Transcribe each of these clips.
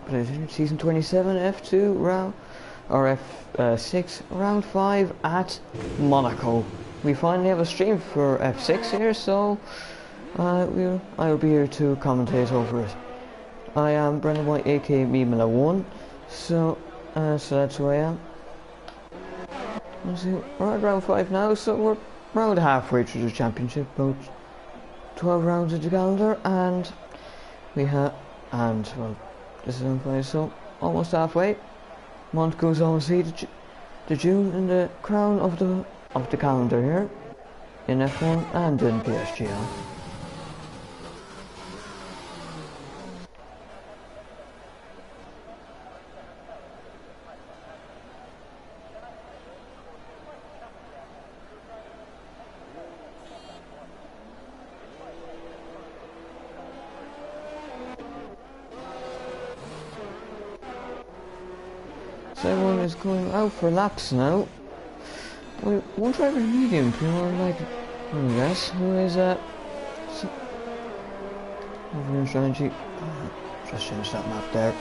Season 27 F2 round, or F6 round 5 at Monaco. We finally have a stream for F6 here, so I'll be here to commentate over it. I am Brendan White, aka Mimela1, so that's who I am. Let's see, we're at round 5 now, so we're around halfway through the championship, about 12 rounds of the calendar, and well, this is round 5, so almost halfway. Monaco's obviously the June in the crown of the calendar here, in F1 and in PSGL. So everyone is going out for laps now. One driver medium, pure like, I guess, who is over in strategy. Just change that map there.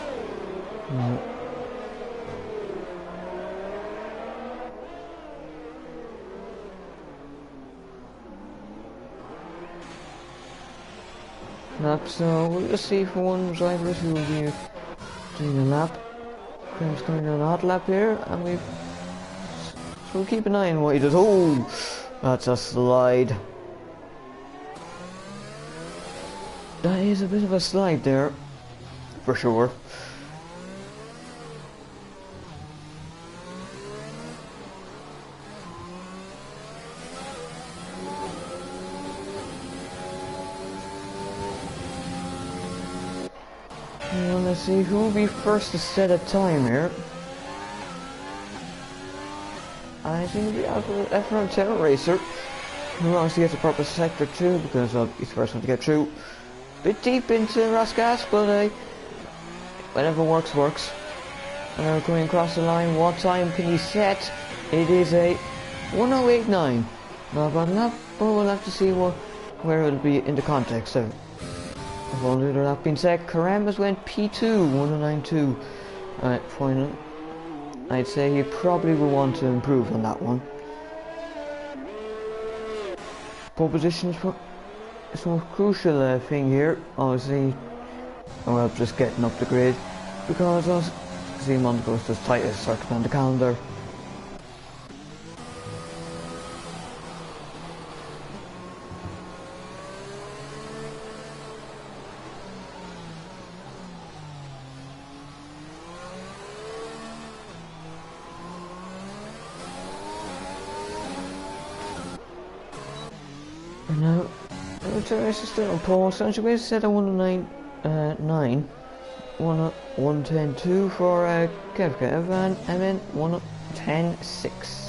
Lap, so we'll just see for one driver who will be doing a lap. Graham's going on an odd lap here, and so we'll keep an eye on what he does. Oh, that's a slide. That is a bit of a slide there, for sure. Well, let's see who will be first to set a time here. I think it'll be F1 Terror Racer, who obviously gets a proper sector too, because he's the first one to get through. Bit deep into Rasgas, but whatever works, works. Going across the line, what time can he set? It is a 1089. Not bad enough, but we'll have to see where it'll be in the context of. If only that being said, Karamas went P2, 1092 final. I'd say he probably will want to improve on that one. Pole position is one crucial thing here, obviously. Well, just getting up the grid, because Monaco is the tightest circuit on the calendar. And now, the race is still on pole, so she will set a 109.9, 110.2 for Kev and then 110.6.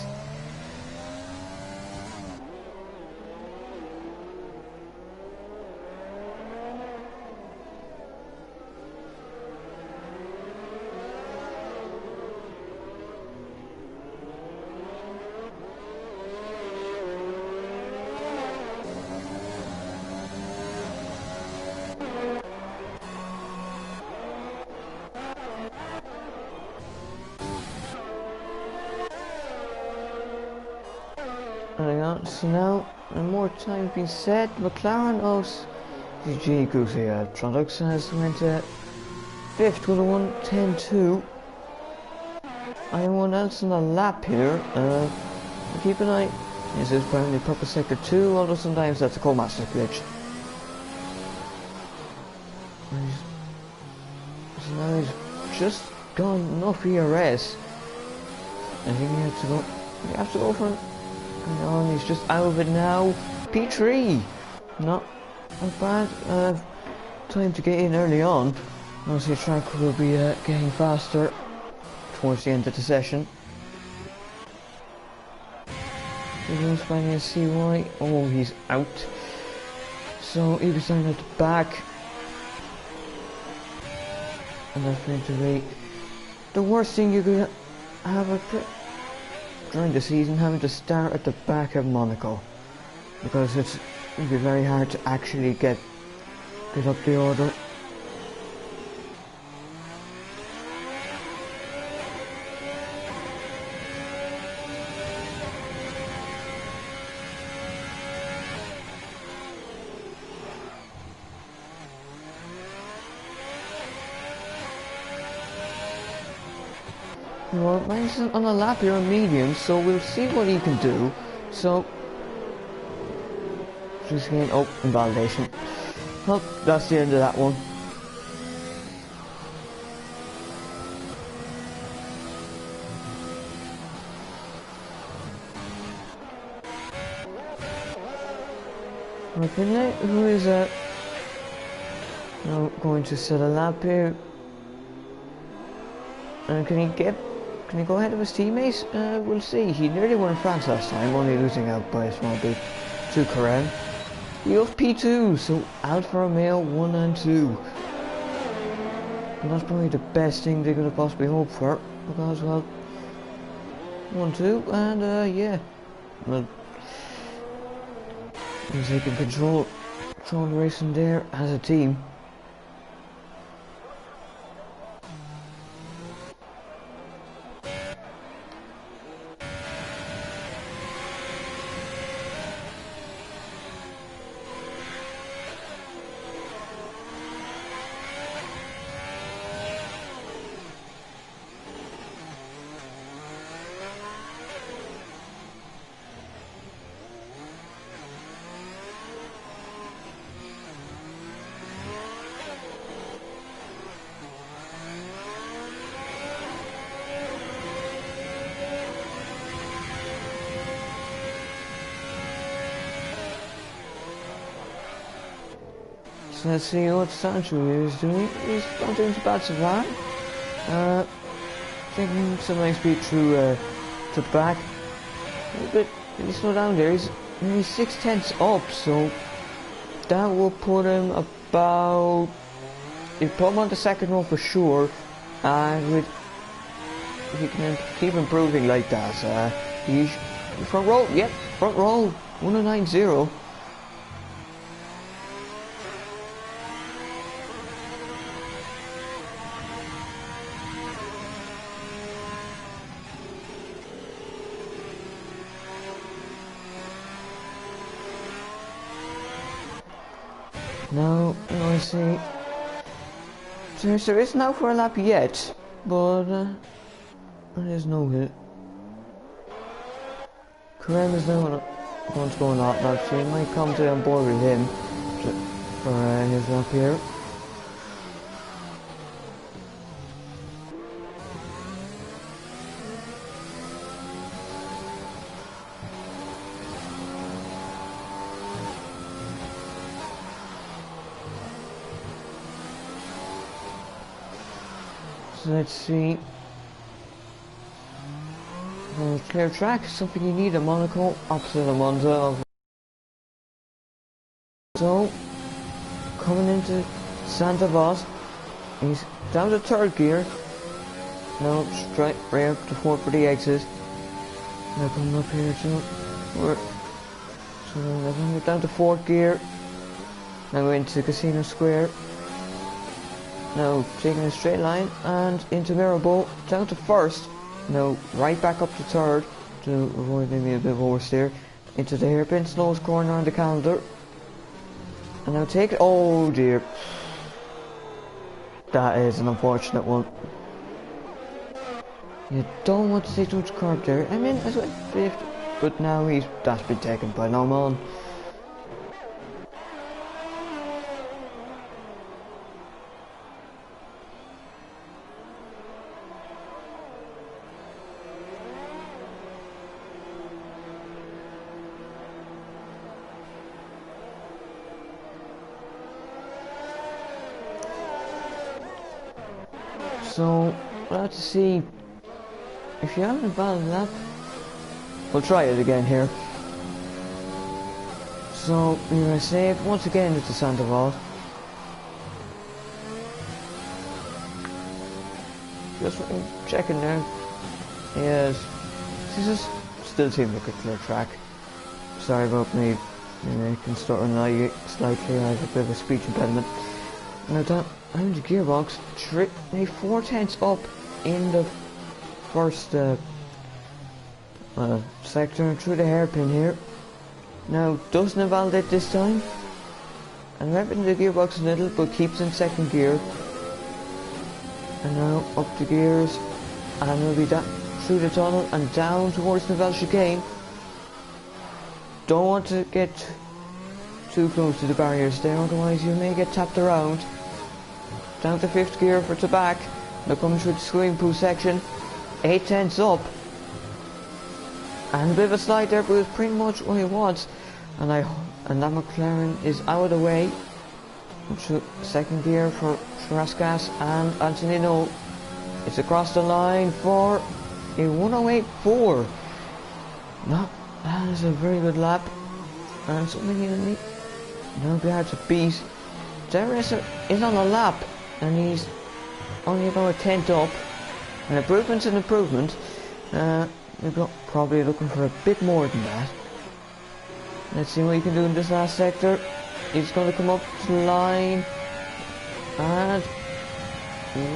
So now, more time being set, McLaren the G Goosey products has went to 5th with a 110.2. Anyone else on the lap here? Keep an eye. This is apparently proper sector 2, although sometimes that's a co-master glitch. So now he's just gone enough ERS. I think he has to go for it. No, he's just out of it now. P3! Not bad. Time to get in early on. Obviously, the track will be getting faster towards the end of the session. We're finding a CY. Oh, he's out. So he'll be starting at the back. And that's going to be the worst thing you could have during the season, having to start at the back of Monaco, because it'll be very hard to actually get up the order. Well, Magnus on a lap here on medium, so we'll see what he can do. So, just again, oh, invalidation. Well, that's the end of that one. Okay, who is now going to set a lap here? And can he go ahead of his teammates? We'll see. He nearly won in France last time, only losing out by a small bit to Karen. He off P2, so Alfa Romeo 1 and 2. And that's probably the best thing they could have possibly hoped for, because, well, 1, 2, and yeah, well, they can control the racing there as a team. So let's see what Sancho is doing. He's not doing too bad so far. Taking some nice speed through to the back. A little bit, really slow down there. He's nearly 6/10 up, so that will put him about. It'll put him on the second row for sure. And with if he can keep improving like that, he's front row. Yep, front row 1090. Now, I see. There is now for a lap yet, but there's no hit. Kareem is now going to go on that lap, so he might come to on board with him for his lap here. So let's see. Clear track, something you need in Monaco, opposite of Monza. So, coming into Santa Vos, he's down to third gear. Now straight right up to fourth for the exit. Now coming up here too. So we're down to fourth gear. Now we're into Casino Square. Now taking a straight line and into Mirabeau, down to first. Now right back up to third to avoid maybe a bit of oversteer. Into the hairpin, slowest corner on the calendar. And now take it. Oh dear. That is an unfortunate one. You don't want to take too much curb there. I mean, I went fifth, but now that's been taken by no man. So, we'll have to see if you haven't invalid that. We'll try it again here. So, we're going to save once again with the Santa Vault. Just checking now. Yes, this is still seems like a clear track. Sorry about me making stuttering slightly. I have a bit of a speech impediment. Now that I'm the gearbox, maybe 4/10 up in the first sector through the hairpin here. Now doesn't invalidate this time, and revving the gearbox a little, but keeps in second gear. And now up the gears and we'll be through the tunnel and down towards the Val chicane. Don't want to get too close to the barriers there, otherwise you may get tapped around. Down to 5th gear for Tabac. Now coming through the swimming pool section. 8 tenths up. And a bit of a slide there, but it was pretty much what it was. And that McLaren is out of the way. 2nd gear for Raskas and Antonino. It's across the line for a 108.4. No, that is a very good lap. And something in it. It'll be hard to beat. Darren Racer is on a lap. And he's only about a 10th up. An improvement's an improvement. We're probably looking for a bit more than that. Let's see what he can do in this last sector. He's going to come up to the line. And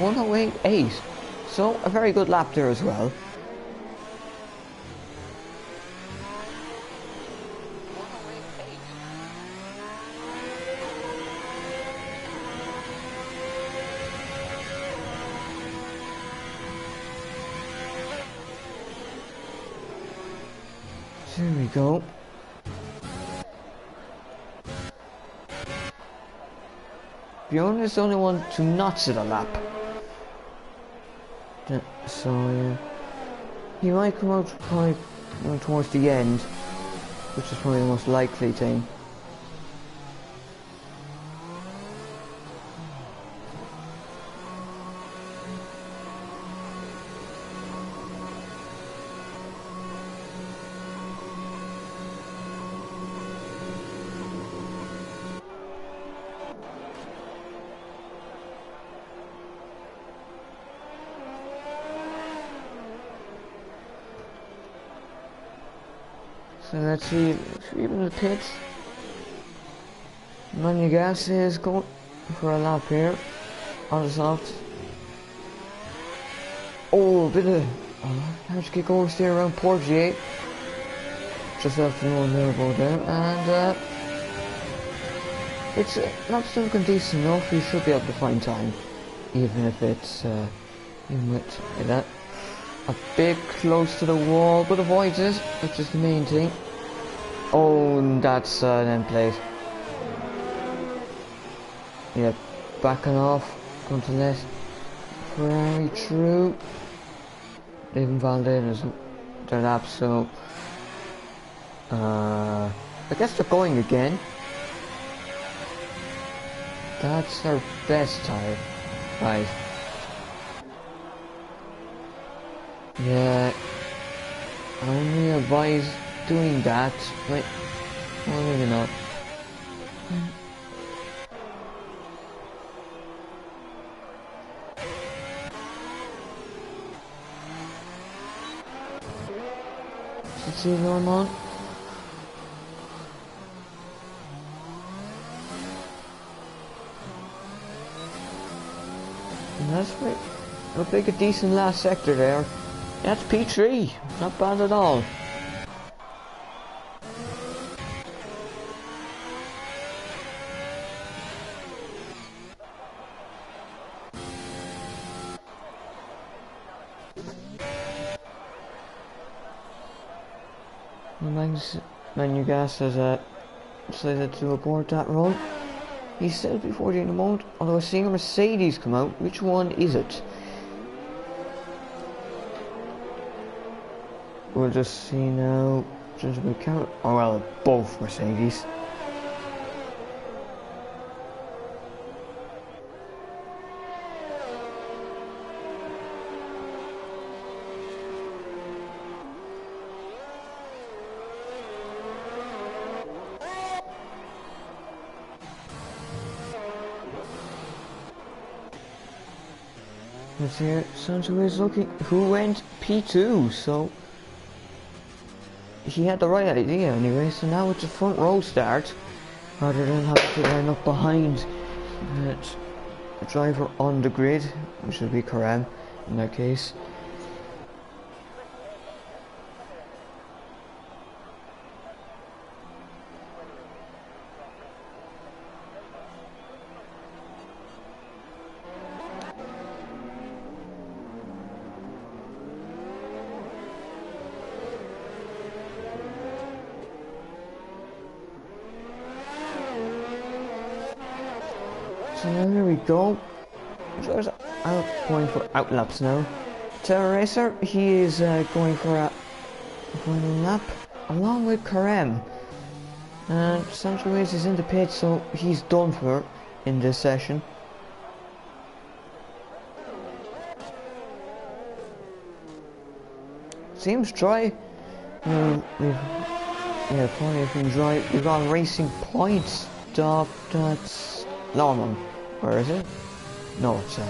108.8. So a very good lap there as well. There we go. Bjorn is the only one to not sit a lap. So he might come out probably towards the end, which is probably the most likely thing. So let's see, even the pits. Manugas is going for a lap here on the soft. Oh, a bit of hard to kick oversteer around Portier. Just after the one there about there, and it's not still looking decent enough. You should be able to find time, even if it's even with that. A bit close to the wall, but avoids it, which is the main thing. Oh, and that's an end plate. Yeah, backing off, going to let Ferrari through. Leaving Valde as their lap, so I guess they're going again. That's their best tire, right? Yeah, I only advise doing that. Wait, well, maybe not. Let's see going on. And that's right. Looked like a decent last sector there. That's P3, not bad at all. Manugas has decided to abort that run. He said before the end of the moment, although I seeing a Mercedes come out. Which one is it? We'll just see now. Oh well, both Mercedes. Let's see, Sancho is looking, who went P2, so he had the right idea anyway, so now it's a front row start, rather than having to line up behind the driver on the grid, which would be Karam in that case. So now here we go. Drivers out going for outlaps now. Terra Racer, he is going for a final lap along with Karem. And Sancho Ruiz is in the pit, so he's done for in this session. Seems dry. Yeah, probably been dry. We've got Racing Point stop. That's Norman. Where is it? No, it's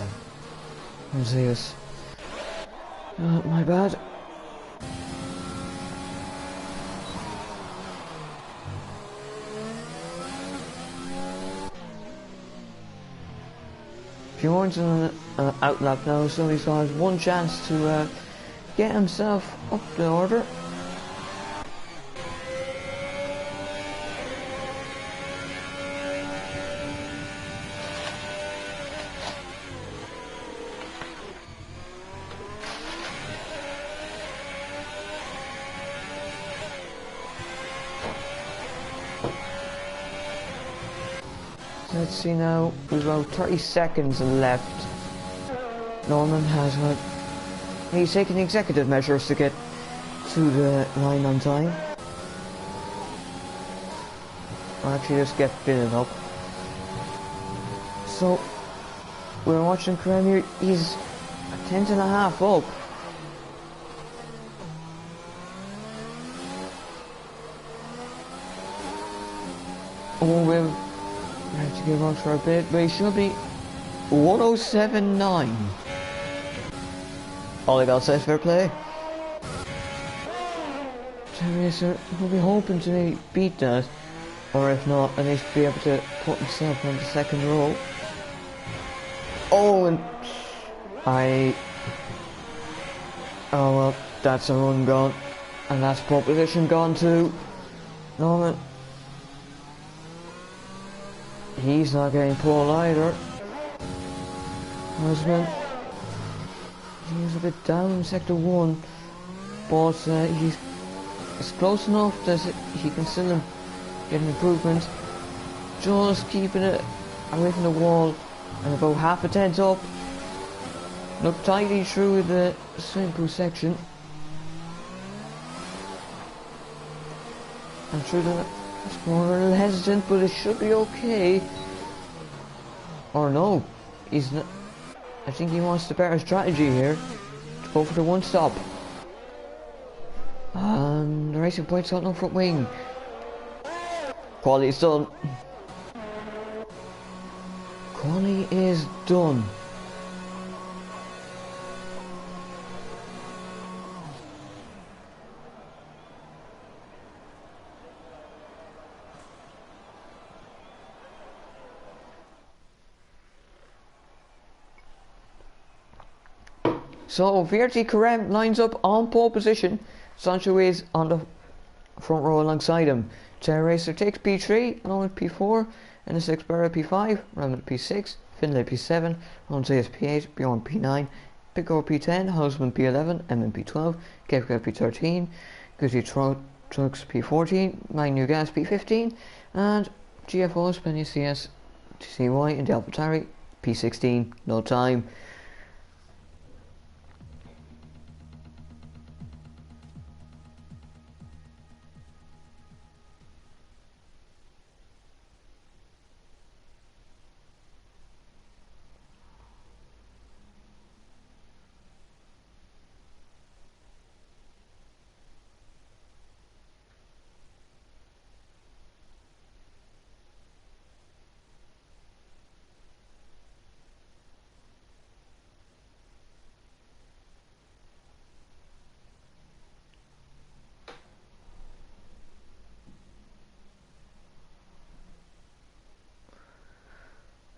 Zeus. My bad. He wants an outlap now, so he's got one chance to get himself up the order. Let's see now, we've about 30 seconds left. Norman has he's taking executive measures to get to the line on time. Or actually just get fitted up. So, we're watching Karem here, he's a tenth and a half up. Oh, we'll have to give on for a bit, but he should be 107.9. All I got says fair play. Teresa will be hoping to maybe beat that, or if not, at least be able to put himself on the second row. Oh, and oh well, that's a run gone, and that's pole position gone too. Norman. He's not getting pole either. Husband. He's a bit down in sector 1, but he's close enough that he can still get an improvement. Just keeping it away from the wall and about half a tenth up. Look tightly through the swimming pool section. And through the... It's going a little hesitant, but it should be okay. Or no, he's not. I think he wants the better strategy here to go for the one stop. The Racing Point's got no front wing. Quality's done. Quality is done. So VRT Karem lines up on pole position. Sancho is on the front row alongside him. Terra Racer takes P3 along with P4, and the 6 Barra P5, Roman P6, Finlay P7, Ron Zayas P8, Bjorn P9, Pico P10, Husband P11, Emin P12, Kevka P13, Goody Trucks P14, Magnu Gas P15, and GFOs Penny CS TCY and Delphatari P16, no time.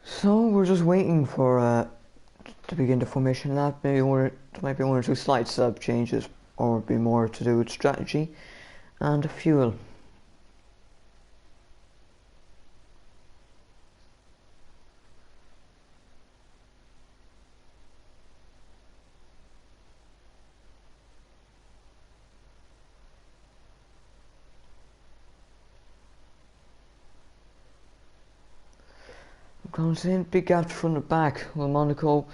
So we're just waiting for to begin the formation lap. Maybe there might be one or two slight sub changes, or be more to do with strategy and fuel. Grounds in, big gap from the back. Well, Monaco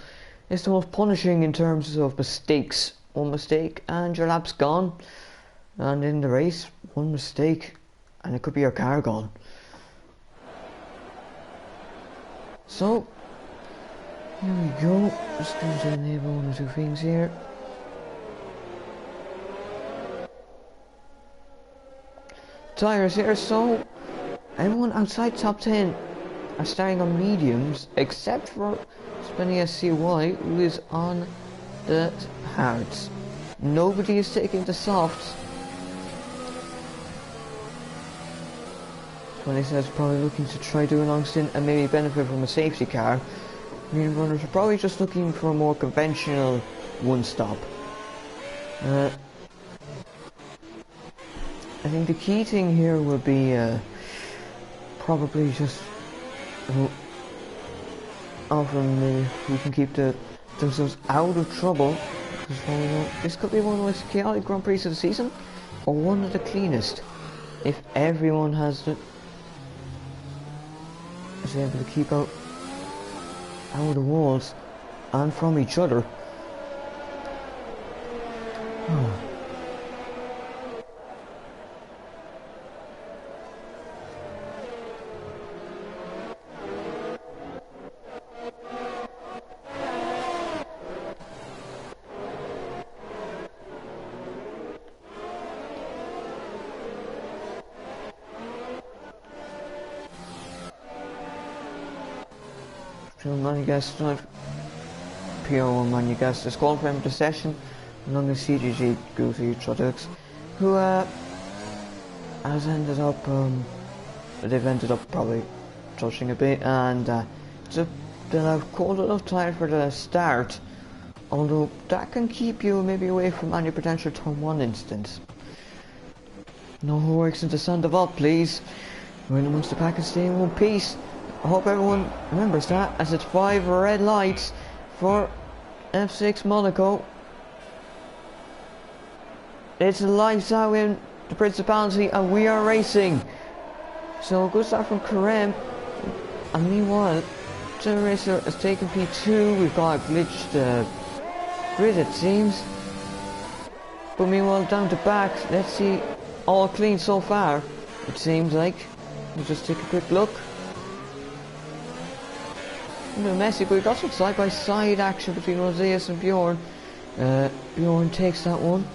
is the most punishing in terms of mistakes. One mistake and your lap's gone. And in the race, one mistake and it could be your car gone. So, here we go. Just going to enable one or two things here. Tyres here, so everyone outside top 10 are starting on mediums except for Spania CY, who is on the hards. Nobody is taking the softs. Spania says probably looking to try do a long stint and maybe benefit from a safety car. Medium runners are probably just looking for a more conventional one stop. I think the key thing here will be probably just offering maybe who can keep themselves out of trouble. Because this could be one of the most chaotic Grand Prix of the season, or one of the cleanest, if everyone is able to keep out of the walls and from each other. PO1 Manugas disqualified from the session along with CGG Goofy Trottux, who has ended up they've ended up probably touching a bit, and they'll have cold enough time for the start, although that can keep you maybe away from any potential turn 1 instance. No works into Sandoval, please. We're in amongst the pack and stay in one piece. I hope everyone remembers that, as it's 5 red lights for F6 Monaco. It's lights out in the Principality and we are racing. So good start from Karem. And meanwhile, the racer has taken P2. We've got a glitched grid, it seems. But meanwhile, down to back, let's see, all clean so far, it seems like. We'll just take a quick look. A bit messy, but we got some side-by-side action between Roseas and Bjorn. Bjorn takes that one.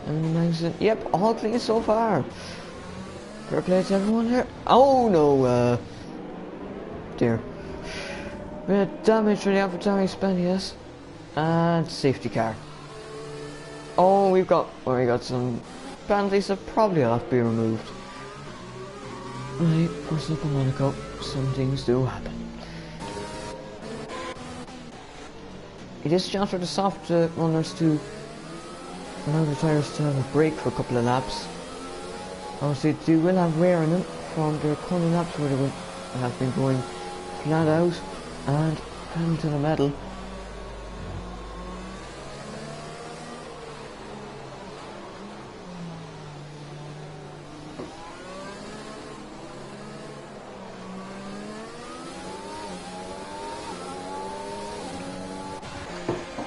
And Magnussen, yep, all clean so far. Fair play to everyone here. Oh no, dear. Bit of damage for the AlphaTauri Spanias. And safety car. Oh, we got some penalties that probably have to be removed. Right, first up in Monaco, some things do happen. It is a chance for the soft runners to allow the tyres to have a break for a couple of laps. Obviously they will have wear in them from their current laps where they have been going flat out and heading to the medal.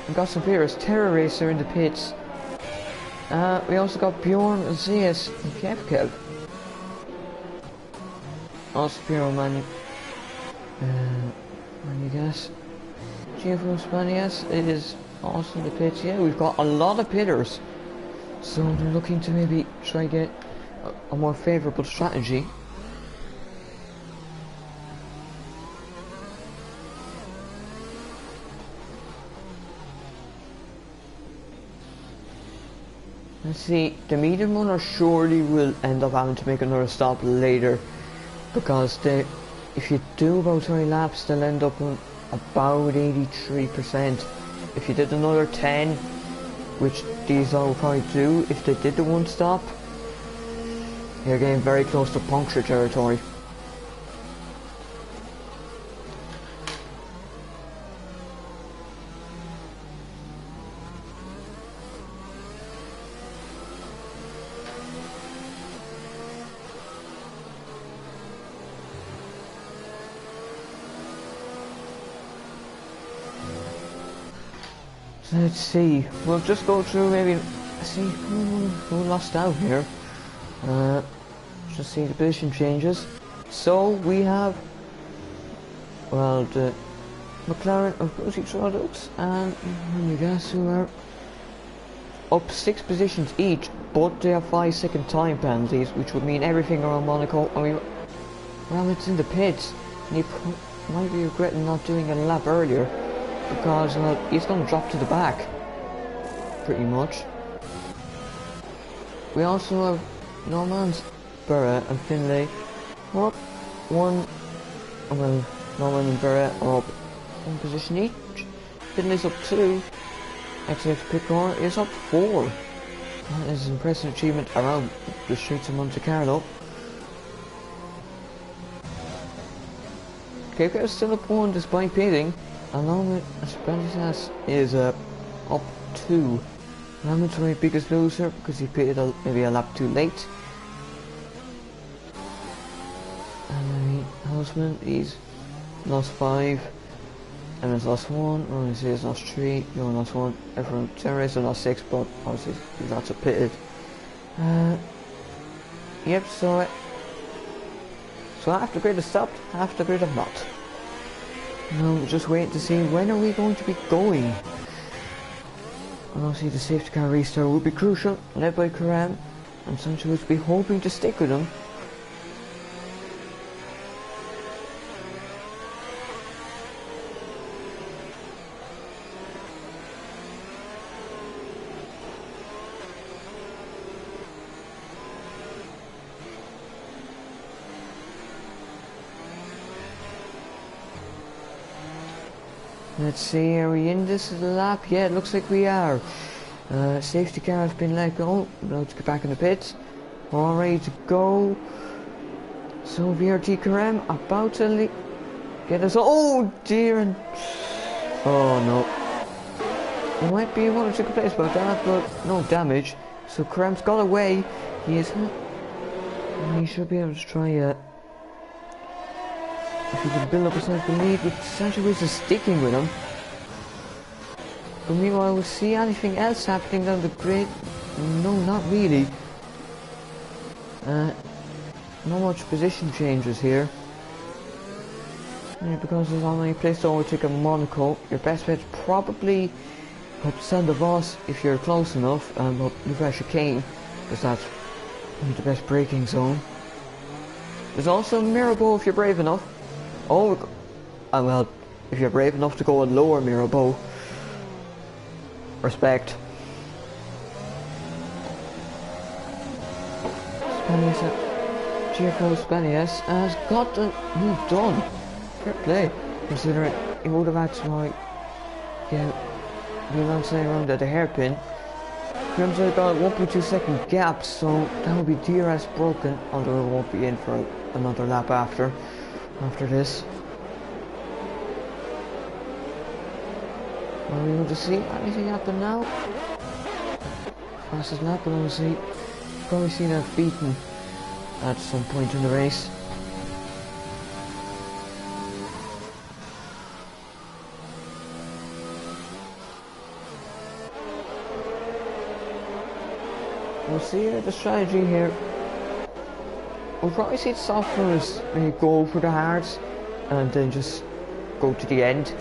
We got some Pierce, Terror Racer in the pits. We also got Bjorn, Zeus, and Kevkev. Also Piero Manugas. Gio Spanias is also in the pits. Yeah, we've got a lot of pitters. So they're looking to maybe try and get a more favourable strategy. Let's see, the medium runner surely will end up having to make another stop later, because if you do about 20 laps, they'll end up on about 83%. If you did another 10, which these all will probably do if they did the one stop, you're getting very close to puncture territory. So let's see. We'll just go through maybe. See who lost out here. Just see the position changes. So we have, well, the McLaren of Rosie Products and Monaco, who are up 6 positions each, but they have 5-second time penalties, which would mean everything around Monaco. I mean, well, it's in the pits, and he might be regretting not doing a lap earlier, because he's going to drop to the back, pretty much. We also have Normans, Burra and Finlay are up one, well, Norman and Burra are up 1 position each. Finlay's up 2. XX Picor is up 4. That is an impressive achievement around the streets of Monte Carlo. KK is still up 1 despite pitting, along with Aspandias is up 2. Hamilton's my biggest loser because he pitted maybe a lap too late. And Houseman, he's lost 5. Emma's lost 1, Ronnie has lost 3, Johan lost 1, everyone, Terrace lost 6, but obviously lots of pitted. Yep, so half the grid has stopped, half the grid have not. Now we're just waiting to see when are we going to be going. Obviously the safety car restart will be crucial, led by Karam, and Sancho will be hoping to stick with him. Let's see, are we in this lap? Yeah, it looks like we are. Safety car has been let go. About to get back in the pits. All ready to go. So VRT Karam about to get us. Oh dear! And oh no. There might be 1 or 2 complaints about that, but no damage. So Karam's got away. He should be able to try it. If he can build up a sense of lead, with Sancho is sticking with him. But meanwhile, we'll see anything else happening down the grid. No, not really. Not much position changes here. Yeah, because there's only a place to overtake in Monaco. Your best bet's probably up Sandoval if you're close enough, and up Nouvelle Chicane, because that's the best braking zone. There's also Mirabeau if you're brave enough. Oh, well, if you're brave enough to go and lower Mirabeau. Respect. GFO Spanias has got the move done. Fair play, considering he would have had to be alongside around at the hairpin. Remember, I got a 1.2 second gap, so that would be DRS broken, although it won't be in for another lap after this. Are we going to see anything happen now? Fastest lap, but obviously probably seen that beaten at some point in the race. We'll see the strategy here. We'll probably see the softeners go for the hards and then just go to the end.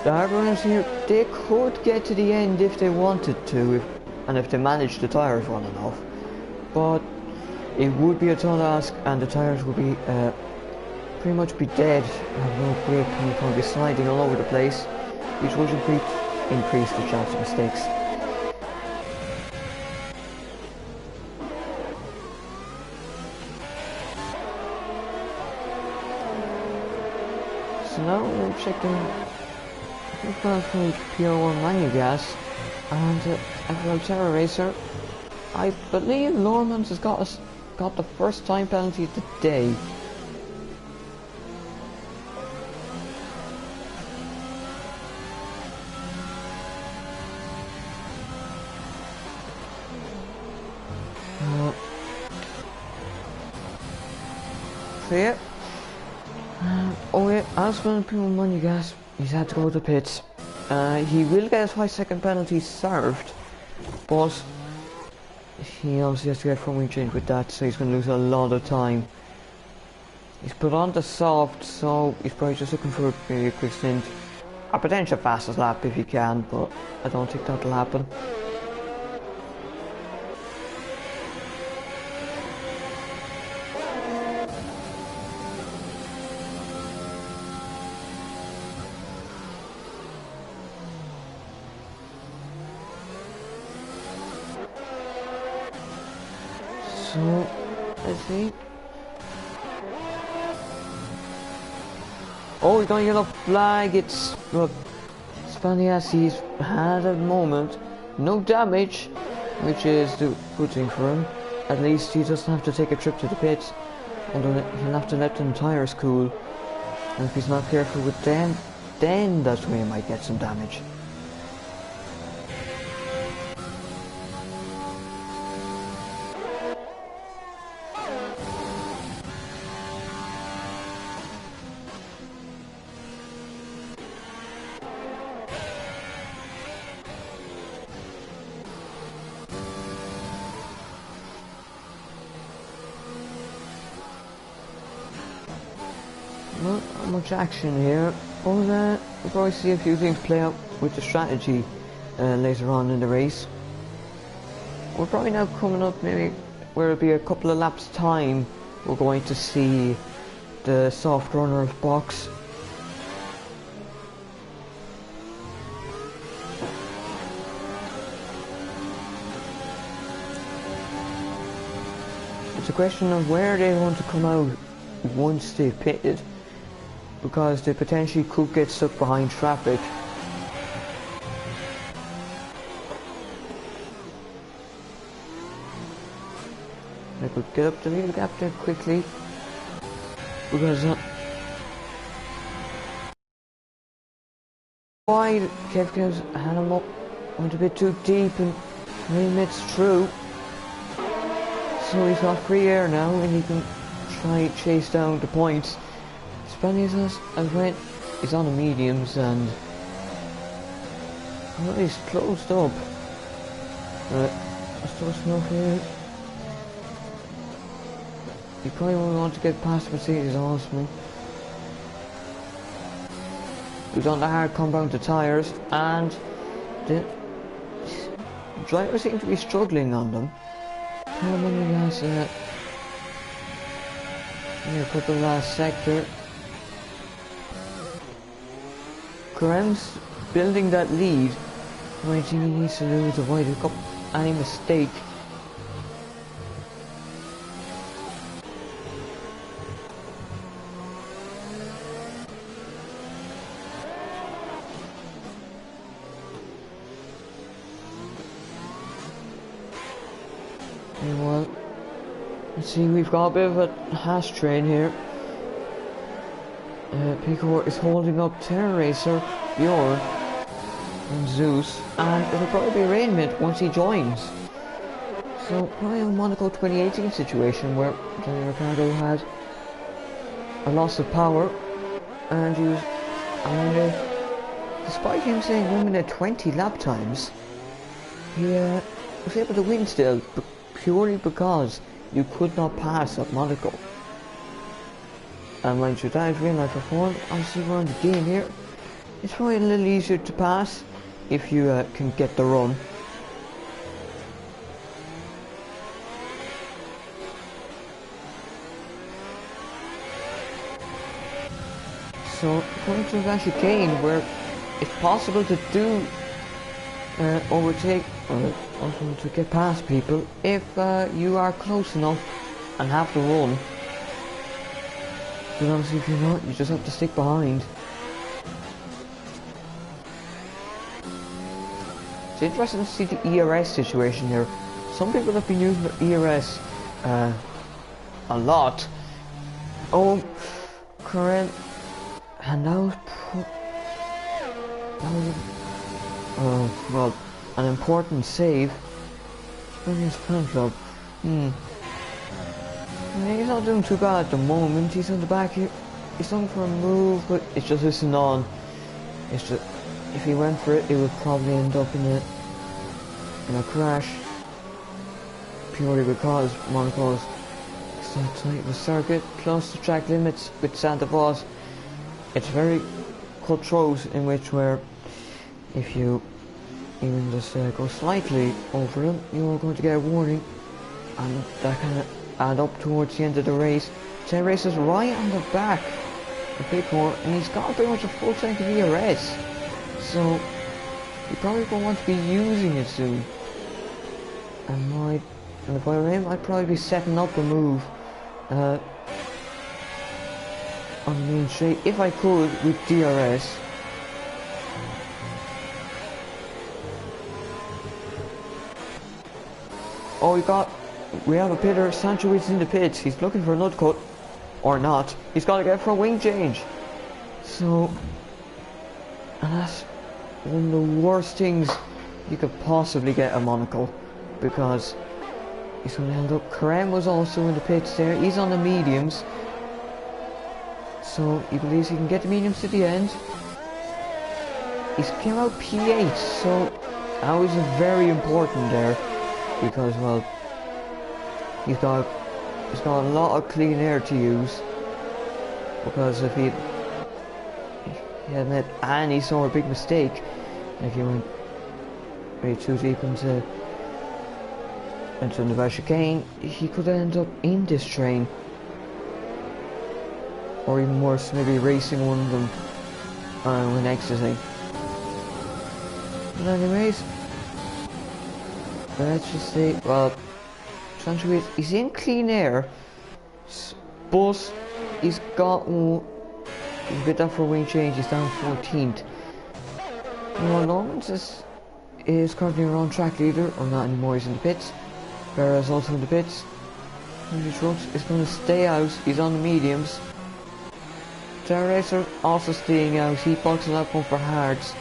The hard runners here, they could get to the end if they wanted to, and if they managed the tyres well enough. But it would be a tall ask, and the tyres would be pretty much be dead, have no grip, and you'd probably be sliding all over the place, which would increase the chance of mistakes. So now we're checking from PR1 manual gas and FL Terra Racer. I believe Lormans has got the first time penalty of the day. So yeah. Oh yeah, I was going to put on money gas He's had to go to the pits. He will get his 5-second penalty served, but he obviously has to get front wing change with that, so he's going to lose a lot of time. He's put on the soft, so he's probably just looking for maybe a quick stint. A potential fastest lap if he can, but I don't think that'll happen. So, let's see. Oh, he's going to get a flag. It's Spaniasi's had a moment. No damage, which is the good thing for him. At least he doesn't have to take a trip to the pits. Although he'll have to let the tires cool. And if he's not careful with them, then that's where he might get some damage. Not much action here, but we'll probably see a few things play out with the strategy later on in the race. We're probably now coming up maybe where it'll be a couple of laps time. We're going to see the soft runner of box. It's a question of where they want to come out once they've pitted, because they potentially could get stuck behind traffic. They could get up the lead gap there quickly, because wide Kevkin's had him up, went a bit too deep and remits through. So he's got free air now and he can try chase down the points. Spanish has went, he's on the mediums and well, he's closed up. Let's throw smoke here. He probably won't want to get past Mercedes Osman. He's on the hard compound to tyres and the drivers seem to be struggling on them. How many has here, put the last sector. Graham's building that lead. The only thing he needs to do is avoid any mistake. Well, let's see, we've got a bit of a hash train here. Pico is holding up Terror Racer, Bjorn, and Zeus, and it'll probably be Rainmint once he joins. So, probably a Monaco 2018 situation where Daniel Ricciardo had a loss of power, and he was, despite him saying 1 minute 20 lap times, he was able to win still, purely because you could not pass at Monaco. And mind you, that is real life perform. Obviously we're on the game here. It's probably a little easier to pass if you can get the run. So going to a chicane where it's possible to do overtake or also to get past people if you are close enough and have to run. But obviously if you're not, you just have to stick behind. It's interesting to see the ERS situation here. Some people have been using the ERS a lot. Oh, current, and that was well, an important save. Brilliant front job. He's not doing too bad at the moment. He's on the back here. He's looking for a move, but it's just listening on. It's just, if he went for it, it would probably end up in a crash. Purely because Monaco's so tight of a circuit, plus the track limits with Santa Claus. It's very cutthroat in which where if you even just go slightly over them, you're going to get a warning, and that kind of add up towards the end of the race. Tail racer's right on the back of Big Horn, and he's got pretty much a full tank of ERS, so he probably won't want to be using it soon. And if I were him, I'd probably be setting up a move on the main straight if I could with DRS. Oh, we have a pitter. Sancho is in the pits. He's looking for a nut cut, or not. He's got to get for a wing change. So, and that's one of the worst things you could possibly get a Monaco, because he's going to end up. Karem was also in the pits there. He's on the mediums, so he believes he can get the mediums to the end. He's came out P8, so that was very important there, because well, he's got a lot of clean air to use, because if he hadn't had any sort of big mistake, if you went way too deep into the chicane, he could end up in this train, or even worse, maybe racing one of them when exiting. But anyways, let's just say, well, Sancho he's in clean air, but he's got a bit down for a wing change. He's down 14th. Lawrence is currently around track leader, or not anymore. He's in the pits. Perez also in the pits. Henry Trucks is going to stay out. He's on the mediums. Terra Racer also staying out. He boxes up one for hards.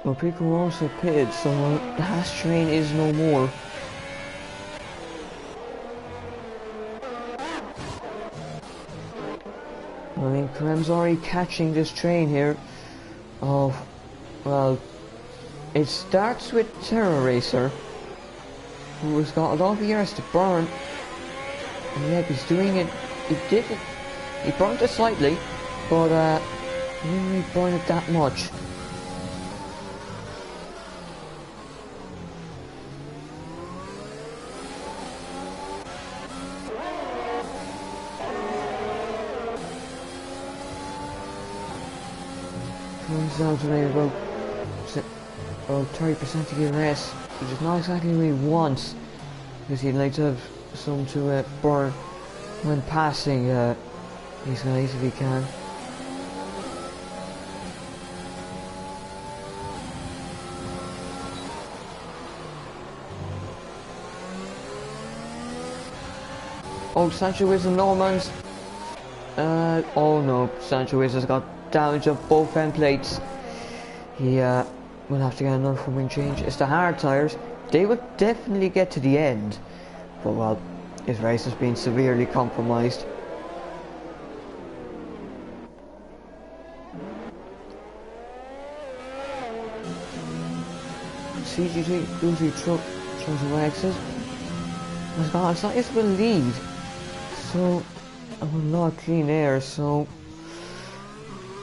Well, people also pitted, so the Haas train is no more. I mean, Karem's already catching this train here. Oh, well, it starts with Terra Racer, who has got a lot of ERS to burn, and yet he's doing it. He burned it slightly, but he didn't really burn it that much. Comes down to maybe about 30% of ERS, which is not exactly what he wants, because he'd like to have some to burn when passing these guys if he can. Oh, Sancho is in Norman's. Oh no, Sancho has got damage of both end plates. He will have to get another full wing change. It's the hard tyres. They would definitely get to the end, but well, his race has been severely compromised. CGT Uzi truck tries to exit. It's not just a lead, so a lot of clean air, so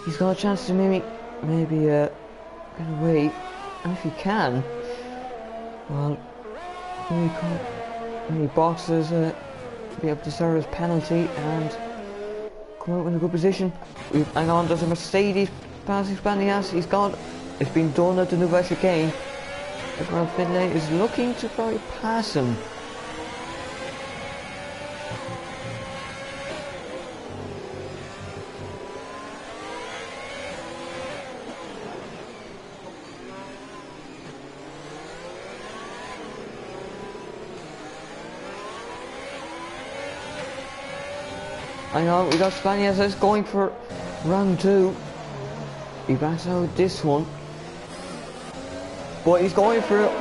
he's got a chance to maybe get away, and if he can, well, maybe boxes be able to serve as penalty and come out in a good position. Hang on, there's a Mercedes passing Spanias. It's been done at the Nouvelle Chicane. Everyone Finlay is looking to probably pass him. Hang on, we got Spanias going for round 2. He backs out this one. But he's going for it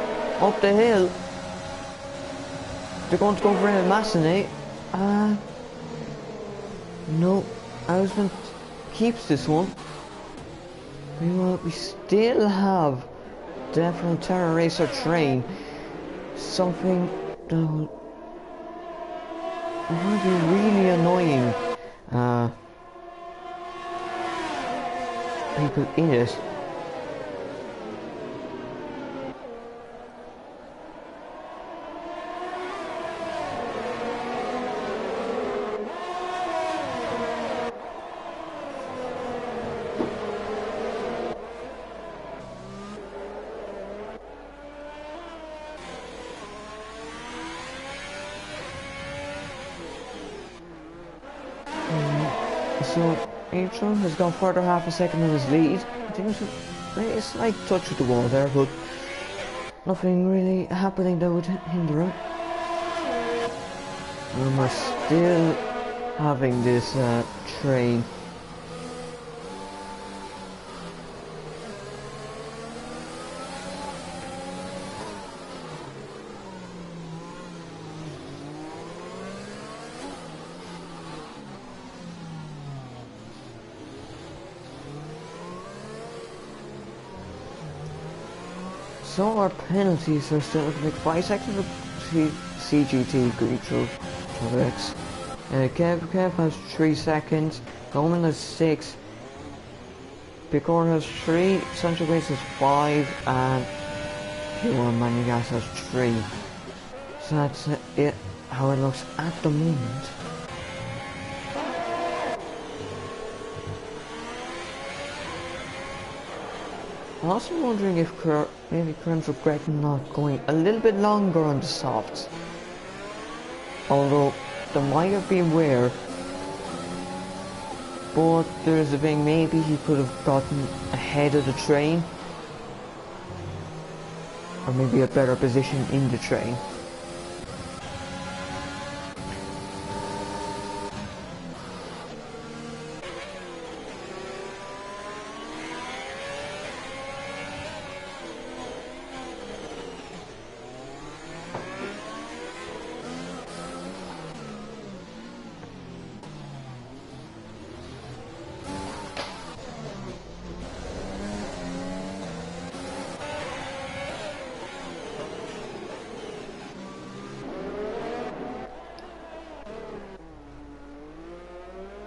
up the hill. They're going to go for a Massenet. No, Ausman keeps this one. Meanwhile, we still have the Terra Racer train. Something that will be really annoying people in it. So Adrian has gone further half a second in his lead. I think it's a slight touch with the wall there, but nothing really happening that would hinder him. And we're still having this train. So our penalties are still looking like 5 seconds of CGT green through X. Kev has 3 seconds, Goldman has 6, Picor has 3, Sancho Base has 5, and Pure Manugas has 3. So that's it, how it looks at the moment. I'm also wondering if maybe Kerm's regretting not going a little bit longer on the softs. Although there might have been wear, but there's a thing, maybe he could have gotten ahead of the train, or maybe a better position in the train.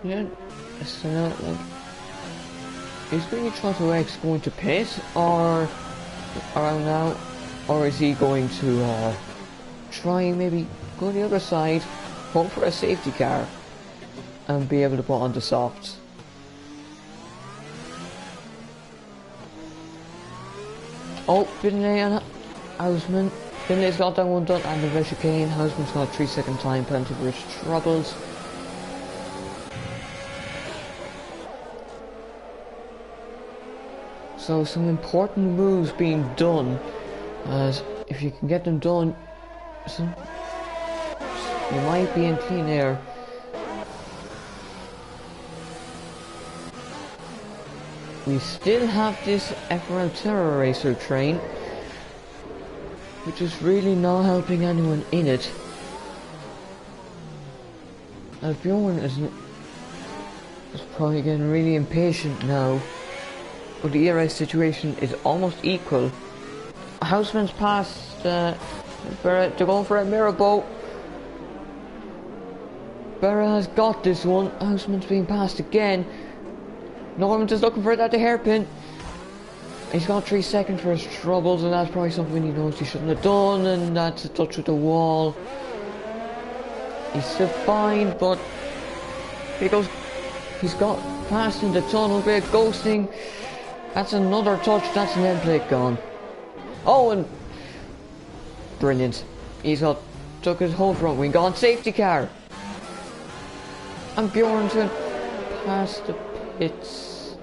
Yeah, so like, is Green Toronto X going to pit or around now, or is he going to try and maybe go the other side, hope for a safety car, and be able to put on the softs? Oh, Finlay and Houseman. Finlay's got that one done, and the chicane. Houseman's got a 3-second time penalty for his troubles. So some important moves being done, as if you can get them done, you might be in clean air. We still have this FRL Terror Racer train, which is really not helping anyone in it. And Bjorn is probably getting really impatient now. But the ERS situation is almost equal. Houseman's passed Berra. They're going for a Mirabeau. Berra has got this one. Houseman's being passed again. Norman's just looking for that to hairpin. He's got 3 seconds for his troubles, and that's probably something he knows he shouldn't have done, and that's a touch with the wall. He's still fine, but he goes. He's got passed in the tunnel, bit of ghosting. That's another touch, that's an end plate gone. Oh, and brilliant. He's got, took his whole front wing, gone safety car. And Bjorn's went past the pits.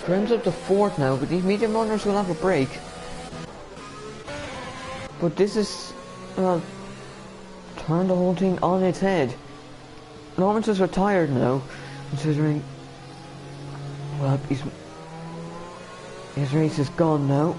Graham's up to 4th now, but these medium runners will have a break. But this is, well, turn the whole thing on its head. Lawrence is retired now, considering, well, his race is gone now.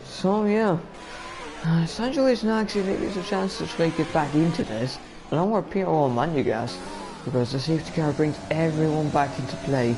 So yeah, Sancho is now actually maybe it's a chance to try to get back into this, along with Piero and Manugas, because the safety car brings everyone back into play.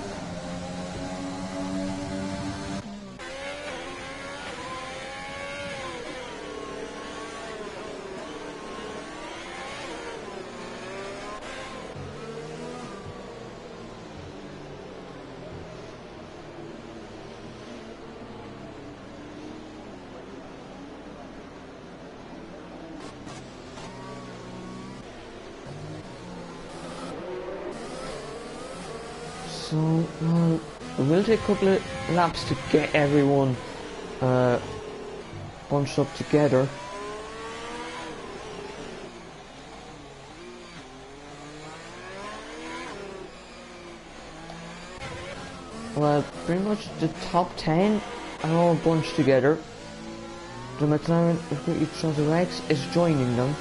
So, well, it will take a couple of laps to get everyone bunched up together. Well, pretty much the top 10 are all bunched together. The McLaren with Rex is joining them.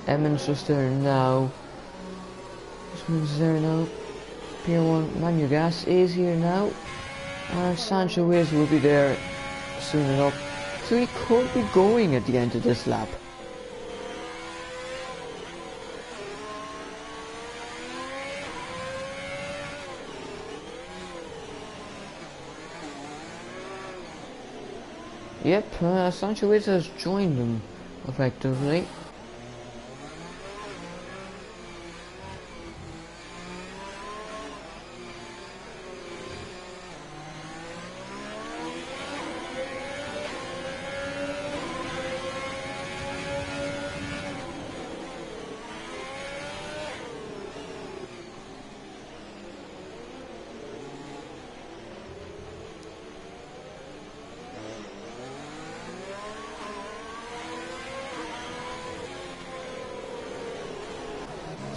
Emmons just there now. This one's there now. Pier 1 Manugas is here now. And Sancho will be there soon enough. So he could be going at the end of this lap. Yep, Sancho has joined them effectively.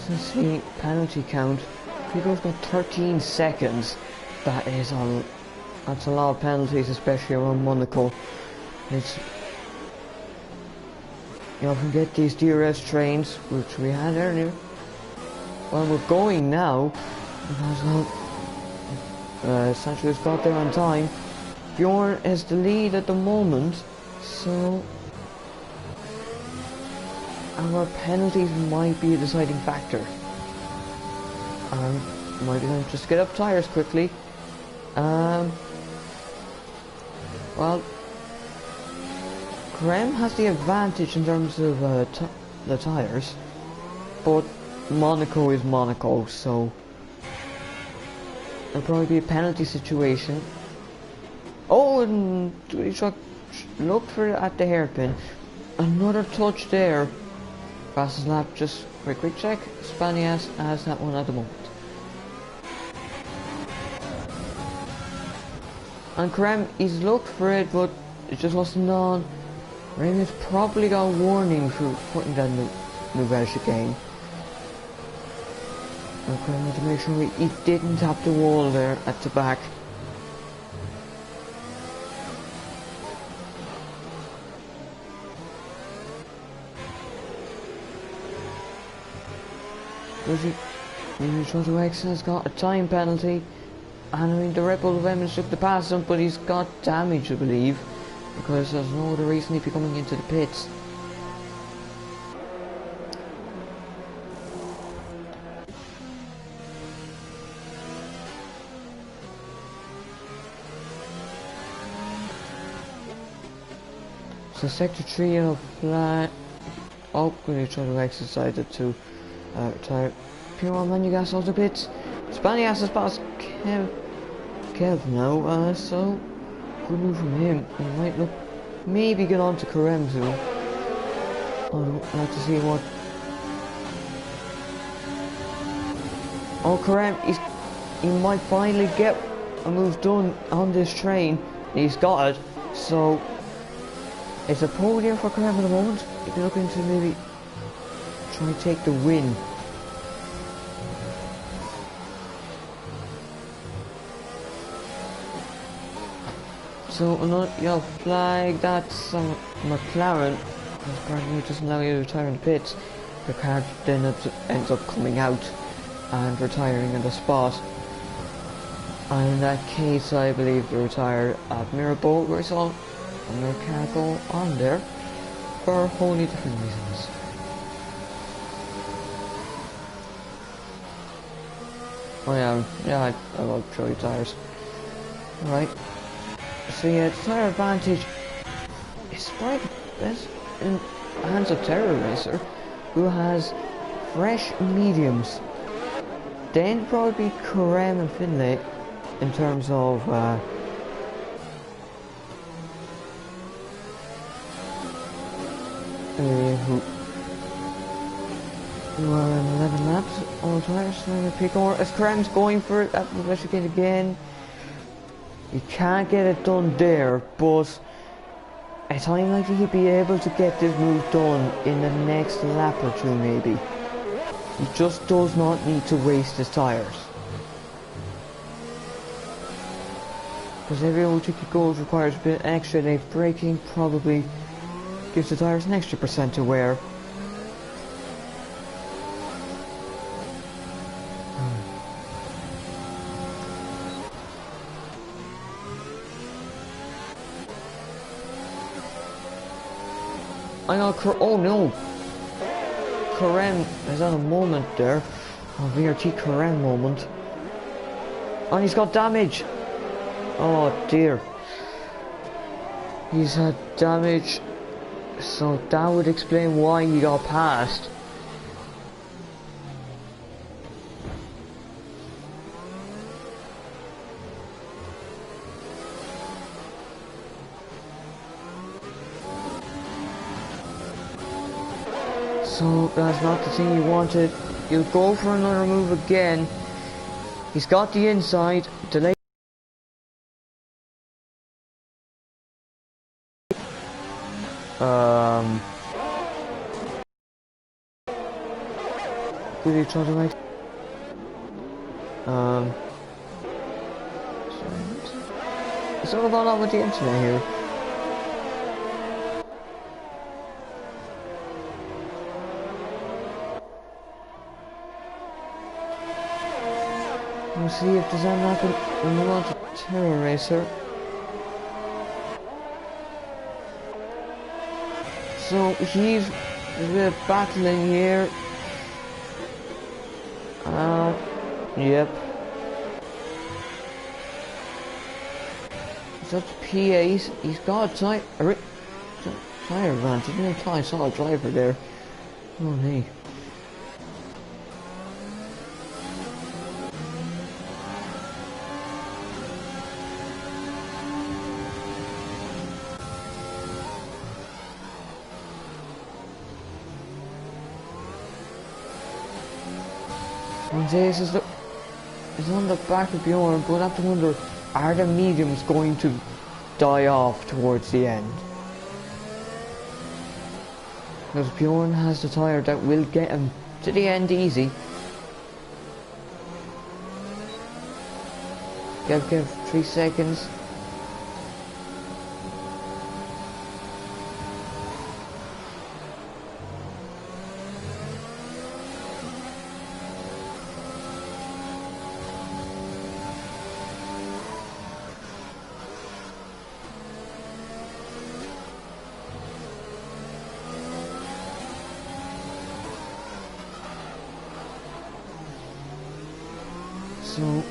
Since the penalty count, Pico's got 13 seconds. That's a lot of penalties, especially around Monaco. It's, you often get these DRS trains, which we had earlier. Well, we're going now, because Sancho's got there on time. Bjorn is the lead at the moment, so our penalties might be a deciding factor. Might be going to just get up tyres quickly. Well, Graham has the advantage in terms of the tyres, but Monaco is Monaco, so it'll probably be a penalty situation. Oh, and he looked for it at the hairpin. Another touch there. Fastest lap, just for a quick check. Spanias has that one at the moment. And Krem, he's looked for it, but it just wasn't on. Raymond's probably got a warning for putting that Nouvelle chicane. And Krem had to make sure he didn't tap the wall there at the back. X has got a time penalty, and I mean the Red Bull of Emmons took the pass him, but he's got damage, I believe, because there's no other reason he'd be coming into the pits. So Sector 3 of flat. Oh, X decided to retire. Pure Man, you guys also pits. Spanny has the spots. Kev now, so good move from him. He might look, maybe get on to Karem soon. I'd like to see what. Oh, Karem, he might finally get a move done on this train. He's got it, so it's a podium for Karem at the moment. He'd be looking to maybe try and take the win. So another yellow flag, that's McLaren. Apparently it doesn't allow you to retire in the pits. The car then ends up coming out and retiring in the spot. And in that case I believe they retired at Mirabeau, where I saw another car go on there for wholly different reasons. Oh yeah, I will show you tires. Alright. So yeah, the tire advantage is quite best in the hands of Terror Racer, who has fresh mediums. Then probably Karem and Finlay in terms of who are in 11 laps. All tires trying to pick over as Karem's going for it at the investigate again. You can't get it done there, but it's unlikely he'd be able to get this move done in the next lap or two maybe. He just does not need to waste his tyres. Because every OTK gold requires a bit extra late braking, probably gives the tyres an extra % to wear. I know, oh no! Karem is on a moment there. A VRT Karem moment. And he's got damage! Oh dear. He's had damage, so that would explain why he got past. So that's not the thing you wanted. He'll go for another move again. He's got the inside. Delay. Did he try to right? It's all about with the internet here. We'll see if there's anything when we want to Terror Racer. So he's a bit of battling here. Yep. It's up to P8. He's got a tire advantage. I saw a driver there. Oh hey. This is on the back of Bjorn, but I have to wonder, are the mediums going to die off towards the end? Because Bjorn has the tyre that will get him to the end easy. Give 3 seconds. So,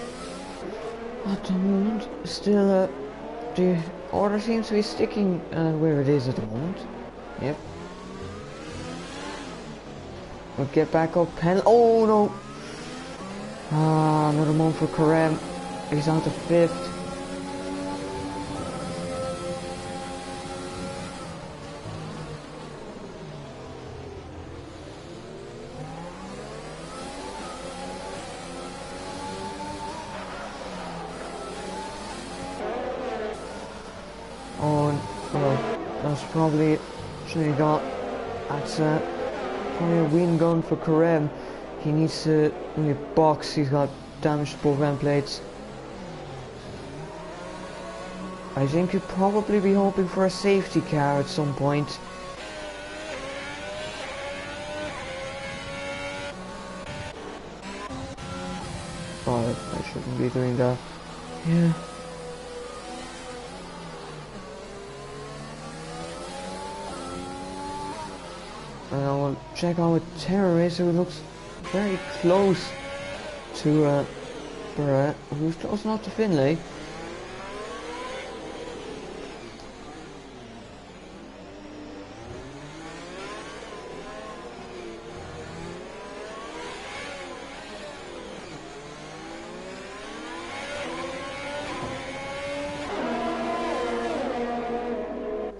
at the moment, still, the order seems to be sticking where it is at the moment. Yep. We'll get back up, oh no! on for Karem. He's on to 5th. Oh, well, that's probably should got. That's probably a win gun for Karem. He needs to box. He's got damaged both end plates. I think he'll probably be hoping for a safety car at some point. Oh, I shouldn't be doing that. Yeah. And I will check out with Terror Racer, who looks very close to Barrett, who's close enough to Finlay.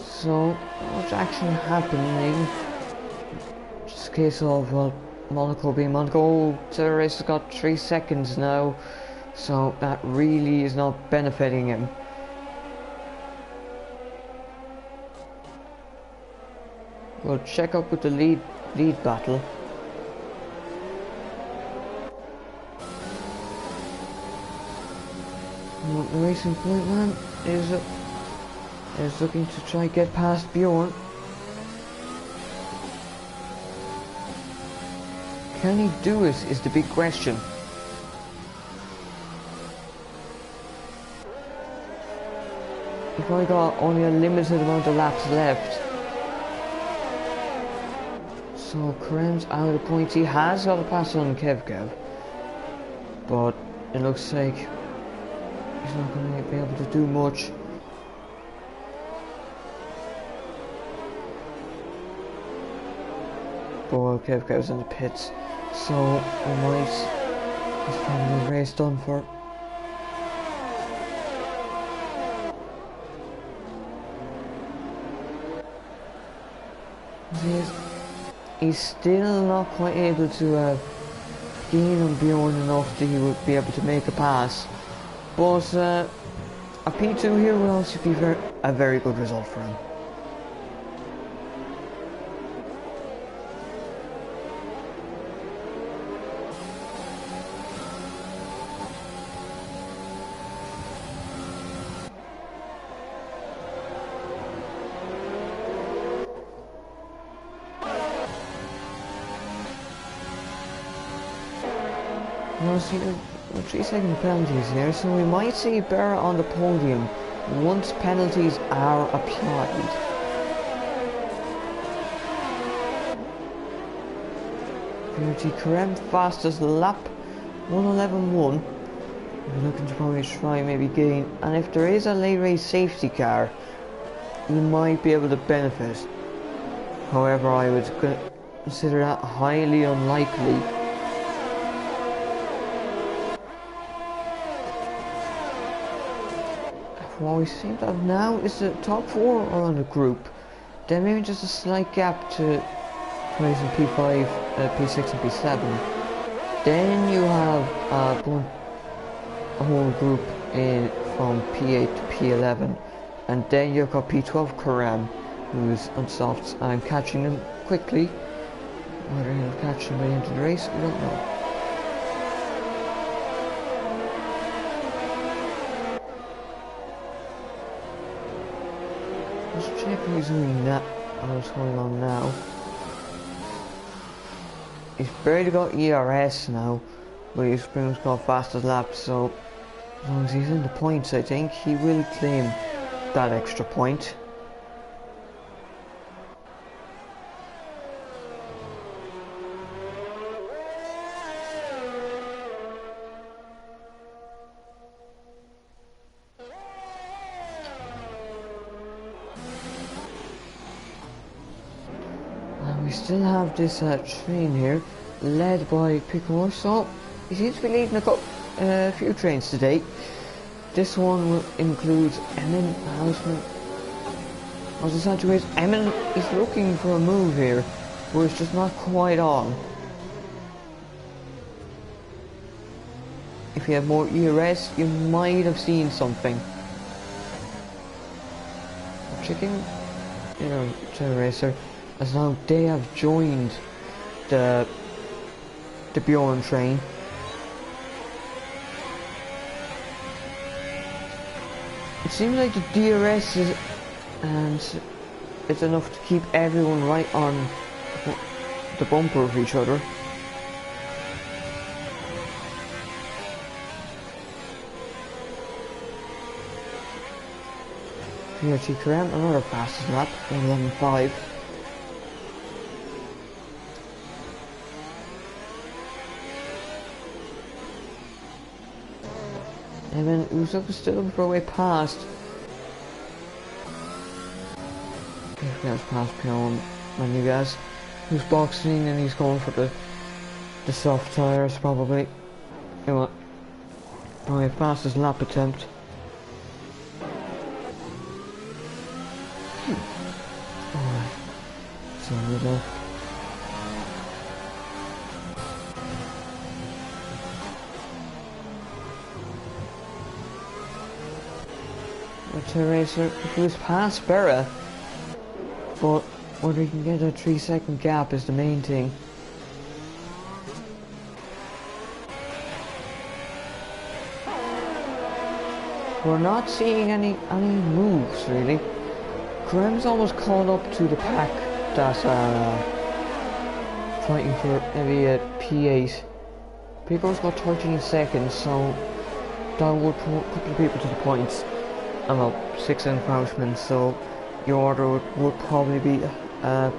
So, what's actually happening? Just a case of, well, Monaco being Monaco. Terror Racer's got 3 seconds now, so that really is not benefiting him. We'll check up with the lead battle. The Racing Point man is looking to try and get past Bjorn. Can he do it is the big question. He's probably got only a limited amount of laps left. So Karem's out of the points. He has got a pass on Kev, but it looks like he's not going to be able to do much. But Kev's in the pits, so he's probably the race done for. He's still not quite able to gain on Bjorn enough that he would be able to make a pass. But a P2 here will also be a very good result for him. Now see the 3-second penalties here, so we might see Barra on the podium once penalties are applied. Beauty Karem fastest lap 1:11.1. We're looking to probably try maybe gain, and if there is a late race safety car, you might be able to benefit. However, I would consider that highly unlikely. What we seem to have now is the top 4 are on the group. Then maybe just a slight gap to players in P5, P6 and P7. Then you have a whole group in from P8 to P11. And then you've got P12 Karem, who's on softs and catching them quickly. Whether he'll catch them by the end of the race, we don't know. Let's check who's doing that. What's going on now? He's barely got ERS now, but he's pretty much got fastest lap, so as long as he's in the points, I think he will claim that extra point. We still have this train here, led by Picor, so he seems to be leading a few trains today. This one will include Emin Houseman. As the situation, Emin is looking for a move here, but it's just not quite on. If you have more ERS, you might have seen something. Checking, Train Racer, as now they have joined the Bjorn train. It seems like the DRS is, and it's enough to keep everyone right on the bumper of each other. PRT Karam, another fastest lap, 1:11.5. And then Usopp is still looking for a way past. Okay, that's past Pion Manugas, who's boxing and he's going for the soft tires probably. You know what? Probably fastest lap attempt. Alright. So we go. Racer who's past Berra, but whether he can get a 3-second gap is the main thing. We're not seeing any moves really. Karam's almost caught up to the pack that are fighting for maybe a P8. People's got 13 seconds, so that would put a couple of people to the points. Well, 6 Houseman, so your order would probably be oh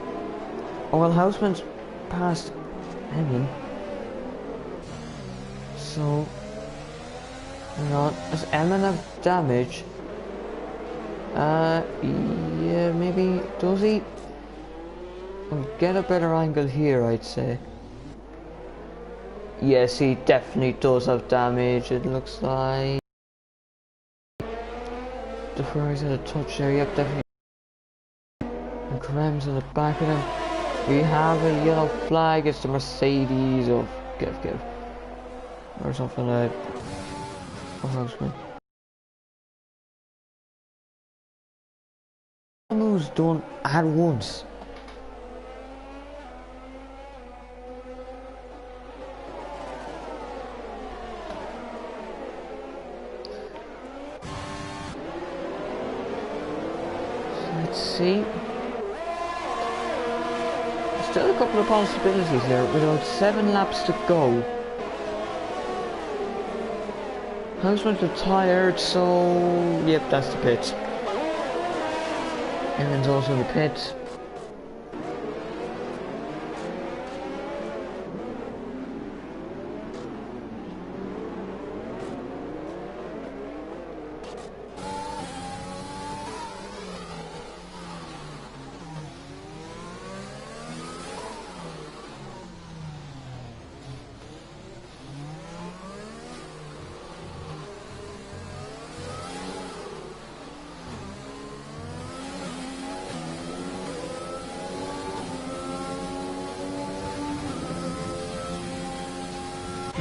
well, Houseman's past Emin, so does Emin have damage? Yeah, maybe, does he? We'll get a better angle here, I'd say. Yes, he definitely does have damage, it looks like. The Ferrari's at a touch there, yep, definitely. And Karam's in the back of them. We have a yellow flag, it's the Mercedes of Give. Or something like Houseman. Moves done at once. Let's see. Still a couple of possibilities there, with about 7 laps to go. Houseman's retired, so yep, that's the pit. Emin's also in the pit.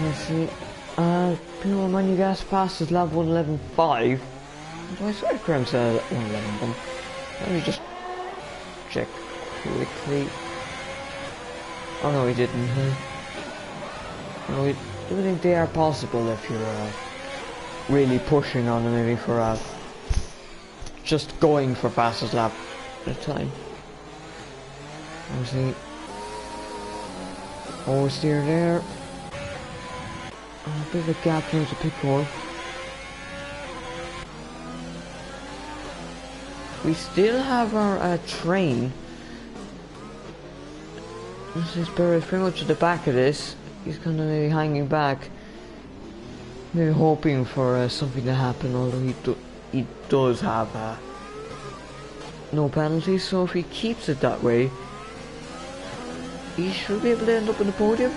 Let's see. Pure Manu Gas passes lap 1:11.5. Do I swear Karam said 1:11.1? Let me just check quickly. Oh no, he didn't. No, I do think they are possible if you're really pushing on them, maybe for just going for fastest lap at a time. Obviously, oversteer there. A bit of a gap here to pick one. We still have our train. This is pretty much at the back of this. He's kind of maybe hanging back, maybe hoping for something to happen. Although he does have no penalties, so if he keeps it that way, he should be able to end up in the podium.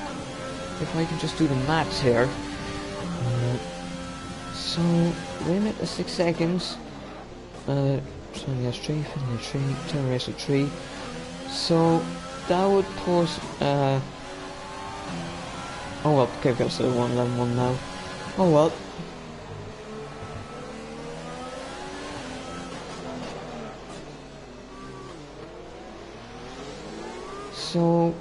If I can just do the maths here, So limit is 6 seconds. Sonny has 3, Finley 3, Terra Racer 3. So that would put oh well, okay, got to 111 now. Oh well. So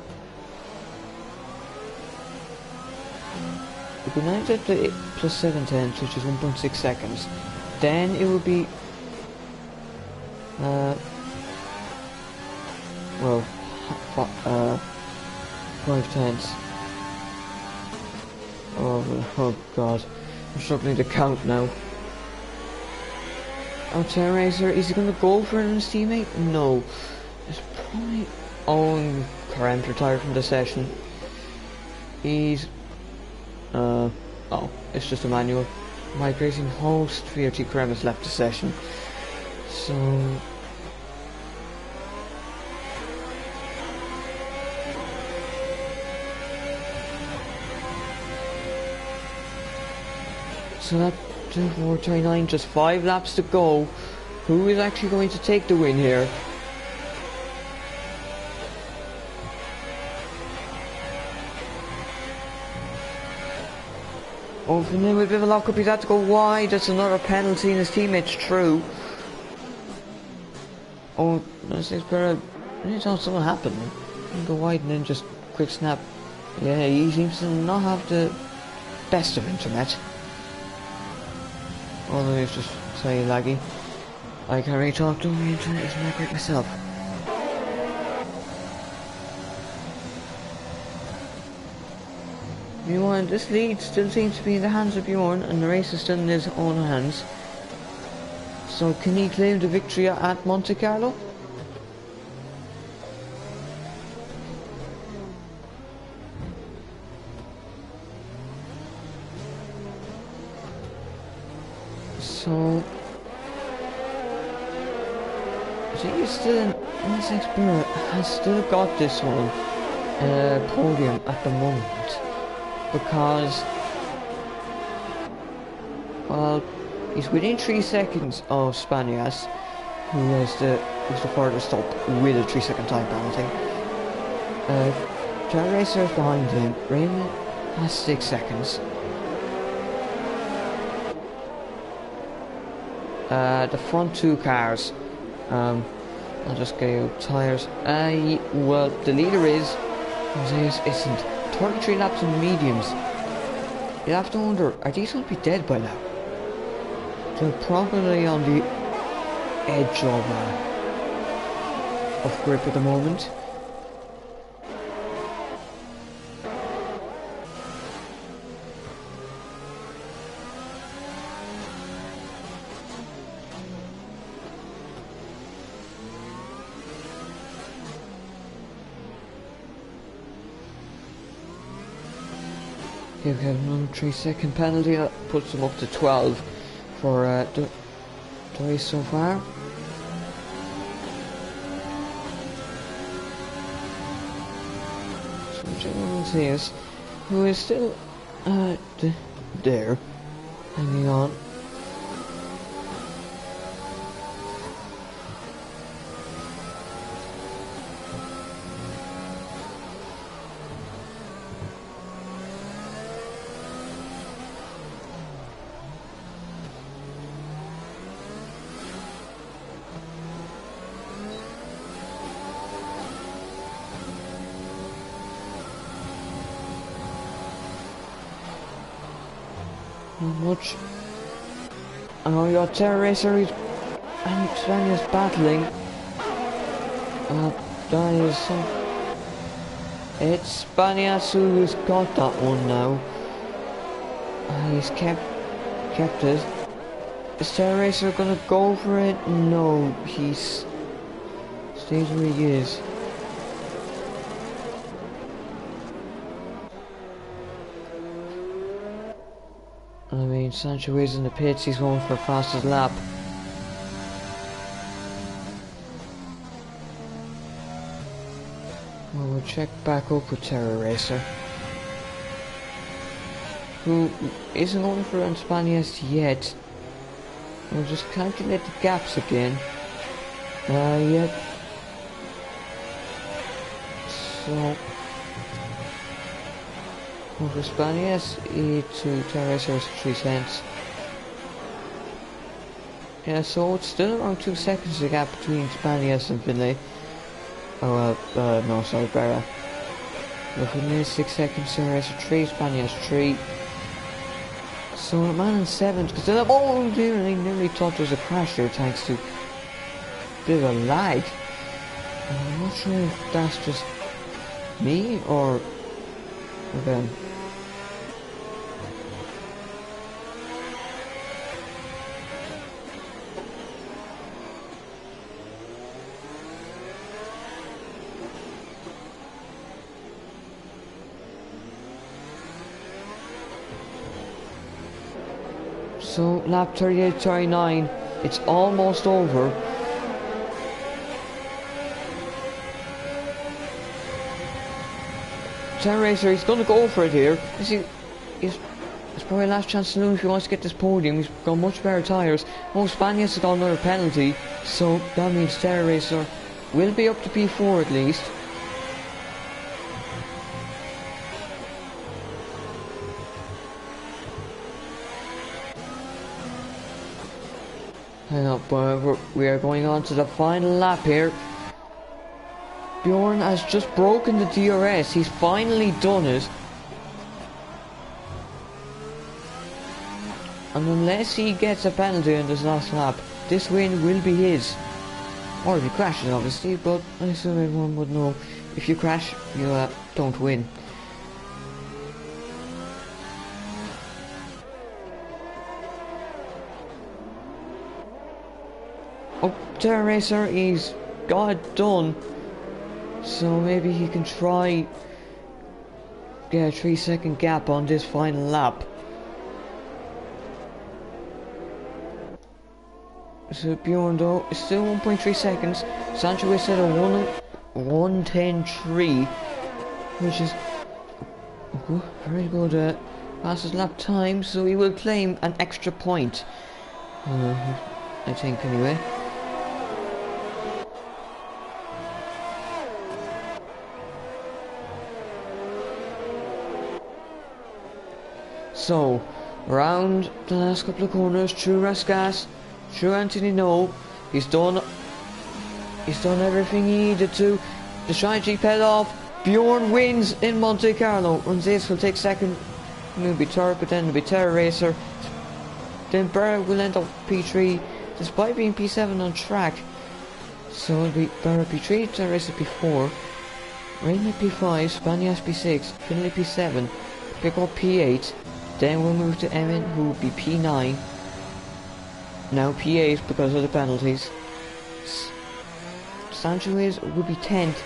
if we now get to plus 7 tenths, which is 1.6 seconds, then it would be well 5 tenths. Oh god, I'm struggling to count now. Oh, Terra Racer, is he going to go for it on his teammate? No. It's probably Owen Karen's retired from the session. He's oh, it's just a manual. Mike Racing host VRT Karem has left the session. So that 4:29, just 5 laps to go. Who is actually going to take the win here? Oh, Finley with a bit of a lock-up, he's had to go wide. That's another penalty, and his teammate's through. Oh, that's better. I thought something happened. Go wide and then just quick snap. Yeah, he seems to not have the best of internet. Although he's just say laggy. I can't really talk to him, the internet isn't that great myself. Bjorn, this lead still seems to be in the hands of Bjorn, and the race is still in his own hands. So can he claim the victory at Monte Carlo? So I think he's still in this expert has still got this one podium at the moment, because well, he's within 3 seconds of Spanias, who's the furthest up with a 3-second time penalty. Terra Racer is behind him. Raymond has 6 seconds. The front 2 cars, I'll just get you tyres. Well, the leader is Jose's isn't 33 laps in the mediums. You have to wonder, are these going to be dead by now? They're probably on the edge of grip at the moment. He'll get another 3-second penalty that puts him up to 12 for the race so far. So General Matthias, who is still there, hanging on. Not much. And we got Terra Racer and Spania's battling. That is it's Spanias who's got that one now. He's kept it. Is Terra Racer gonna go for it? No, he's stays where he is. I mean, Sancho is in the pits, he's going for fastest lap. Well, we'll check back up with Terra Racer. who isn't going for Spanias yet. We'll just calculate the gaps again. Yep. So, over Spanias, to Terrace's 3 cents. Yeah, so it's still around 2 seconds the gap between Spanias and Finlay. Oh, no, sorry, Barra. Finlay 6 seconds, Terrace 3, Spanias 3. So the man in 7th, because they're like, oh dear, I nearly thought there was a crash there thanks to a bit of a lag. I'm not sure if that's just me or them. So lap 38-39, it's almost over. Racer, he's going to go for it here. It's probably last chance to lose if he wants to get this podium. He's got much better tyres. Oh, Spanias has got another penalty, so that means Racer will be up to P4 at least. Hang up, we are going on to the final lap here. Bjorn has just broken the DRS. He's finally done it. And unless he gets a penalty in this last lap, this win will be his. Or if he crashes, obviously, but I assume everyone would know if you crash, you don't win. Oh, Terra Racer, he's got it done. So maybe he can try get a 3-second gap on this final lap. So Bjorn though is still 1.3 seconds. Sancho is at a 1:10.3, which is very good fastest lap time. So he will claim an extra point. I think anyway. So, around the last couple of corners, through Raskas, through Anthony No, he's done everything he needed to. The strategy paid off. Bjorn wins in Monte Carlo. Runzis will take second. He'll be third, but then it'll be Terra Racer. Then Berra will end up P3, despite being P7 on track. So it'll be Berra P3, Terra Racer P4, Raymond P5, Spanias P6, Finlay P7, pick up P8. Then we'll move to Emin, who will be P9. Now P8 because of the penalties. Sancho will be 10th.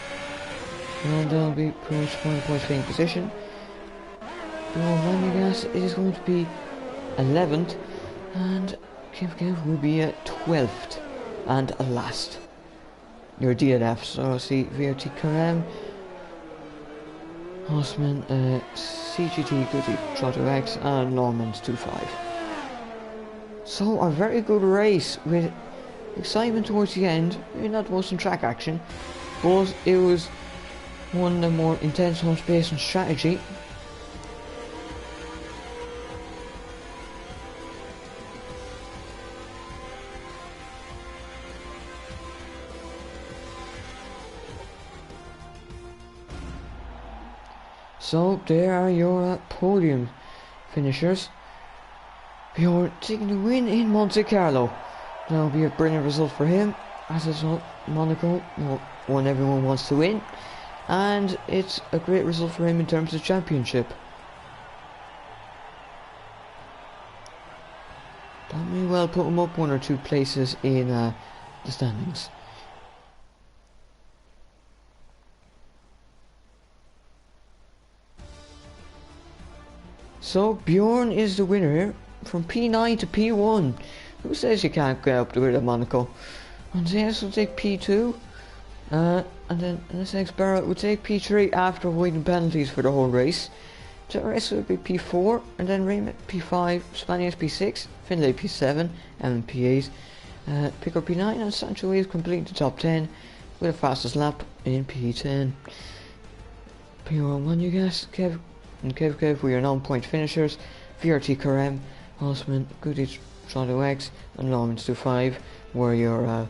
And they'll be pretty much point position. Vandegas is going to be 11th. And Kivkin will be 12th. And last. Your DNF. So see VRT Karam, Osman, CGT, Goody, Trotter X, and Norman's 2-5. So a very good race with excitement towards the end. Maybe not the most in track action, but it was one of the more intense ones based on strategy. So there are your podium finishers. Bjorn taking the win in Monte Carlo. That'll be a brilliant result for him, as it's Monaco, one everyone wants to win, and it's a great result for him in terms of championship. That may well put him up 1 or 2 places in the standings. So Bjorn is the winner here, from P9 to P1. Who says you can't get up to it at Monaco? Andreas will take P2, and then NSX Barrett will take P3 after avoiding penalties for the whole race. General Racer would be P4, and then Raymond P5, Spanish P6, Finlay P7, and P8. Picker P9 and Sancho Wheels complete the top 10 with the fastest lap in P10. P1 you guess, Kev and Kev were your non-point finishers. VRT Karem, Osman, Goody Trotter X, and Lawrence 25 were your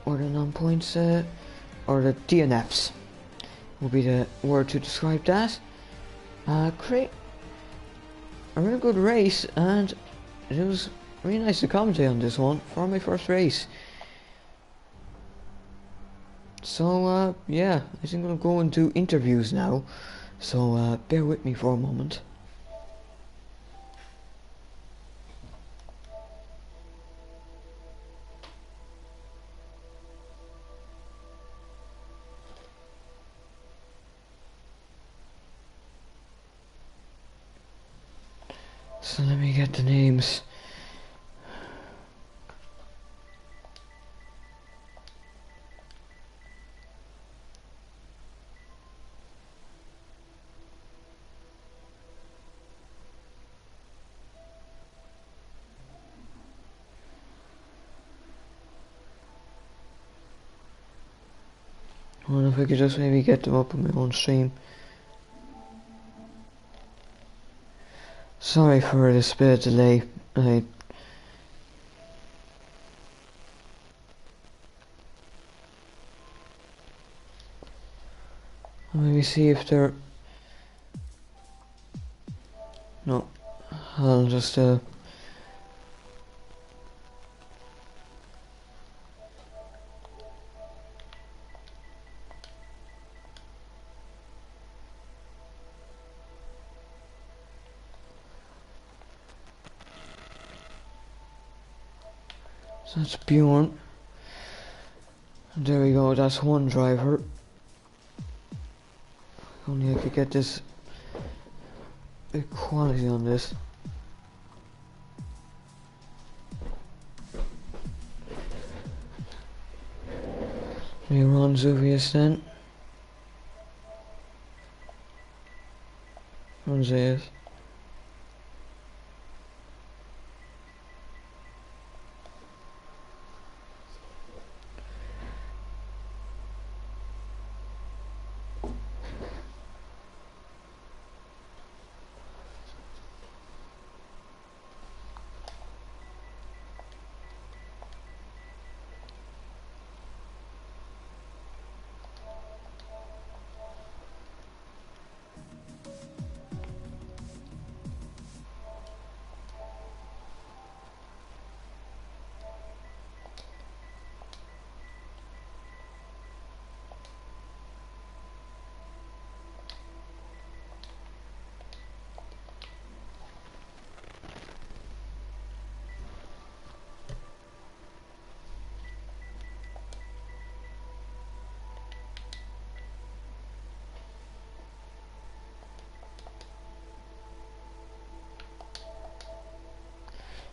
or the non-points or the DNFs will be the word to describe that. Great, a really good race, and it was really nice to commentate on this one for my first race. So yeah, I think I'm going to do interviews now, so bear with me for a moment. So let me get the names. I wonder if I could just maybe get them up on my own stream. Sorry for this bit of delay. I'll maybe see if they're... No, I'll just so that's Bjorn. There we go, that's one driver. Only I could get this big quality on this. We run Zuvius then. Run Zayas.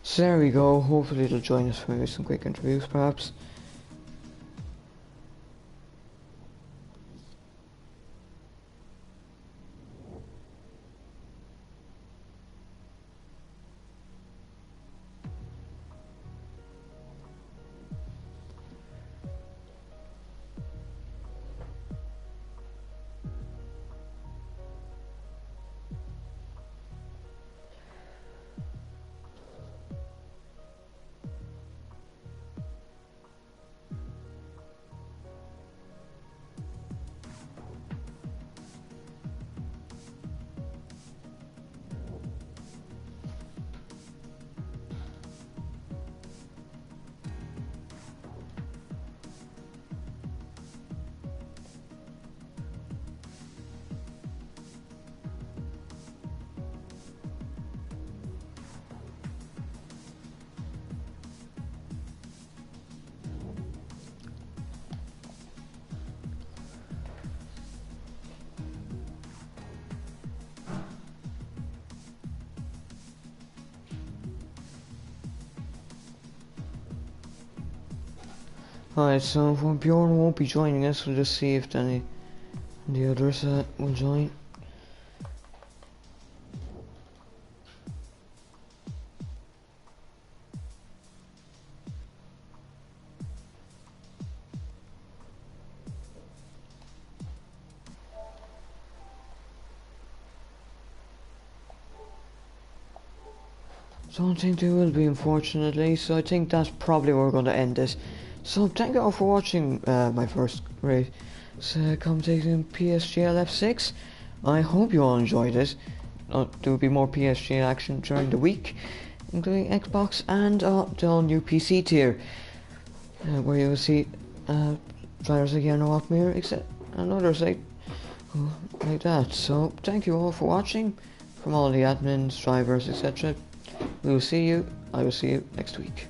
So there we go, hopefully it'll join us for maybe some quick interviews perhaps. Alright, so if Bjorn won't be joining us, we'll just see if any of the others will join. Don't think there will be, unfortunately, so I think that's probably where we're going to end this. So thank you all for watching my first race commentating in PSGL F6. I hope you all enjoyed it. There will be more PSG action during the week, including Xbox and the all new PC tier, where you will see drivers like Jarno Opmeer, etc. and others like that. So thank you all for watching, from all the admins, drivers, etc. I will see you next week.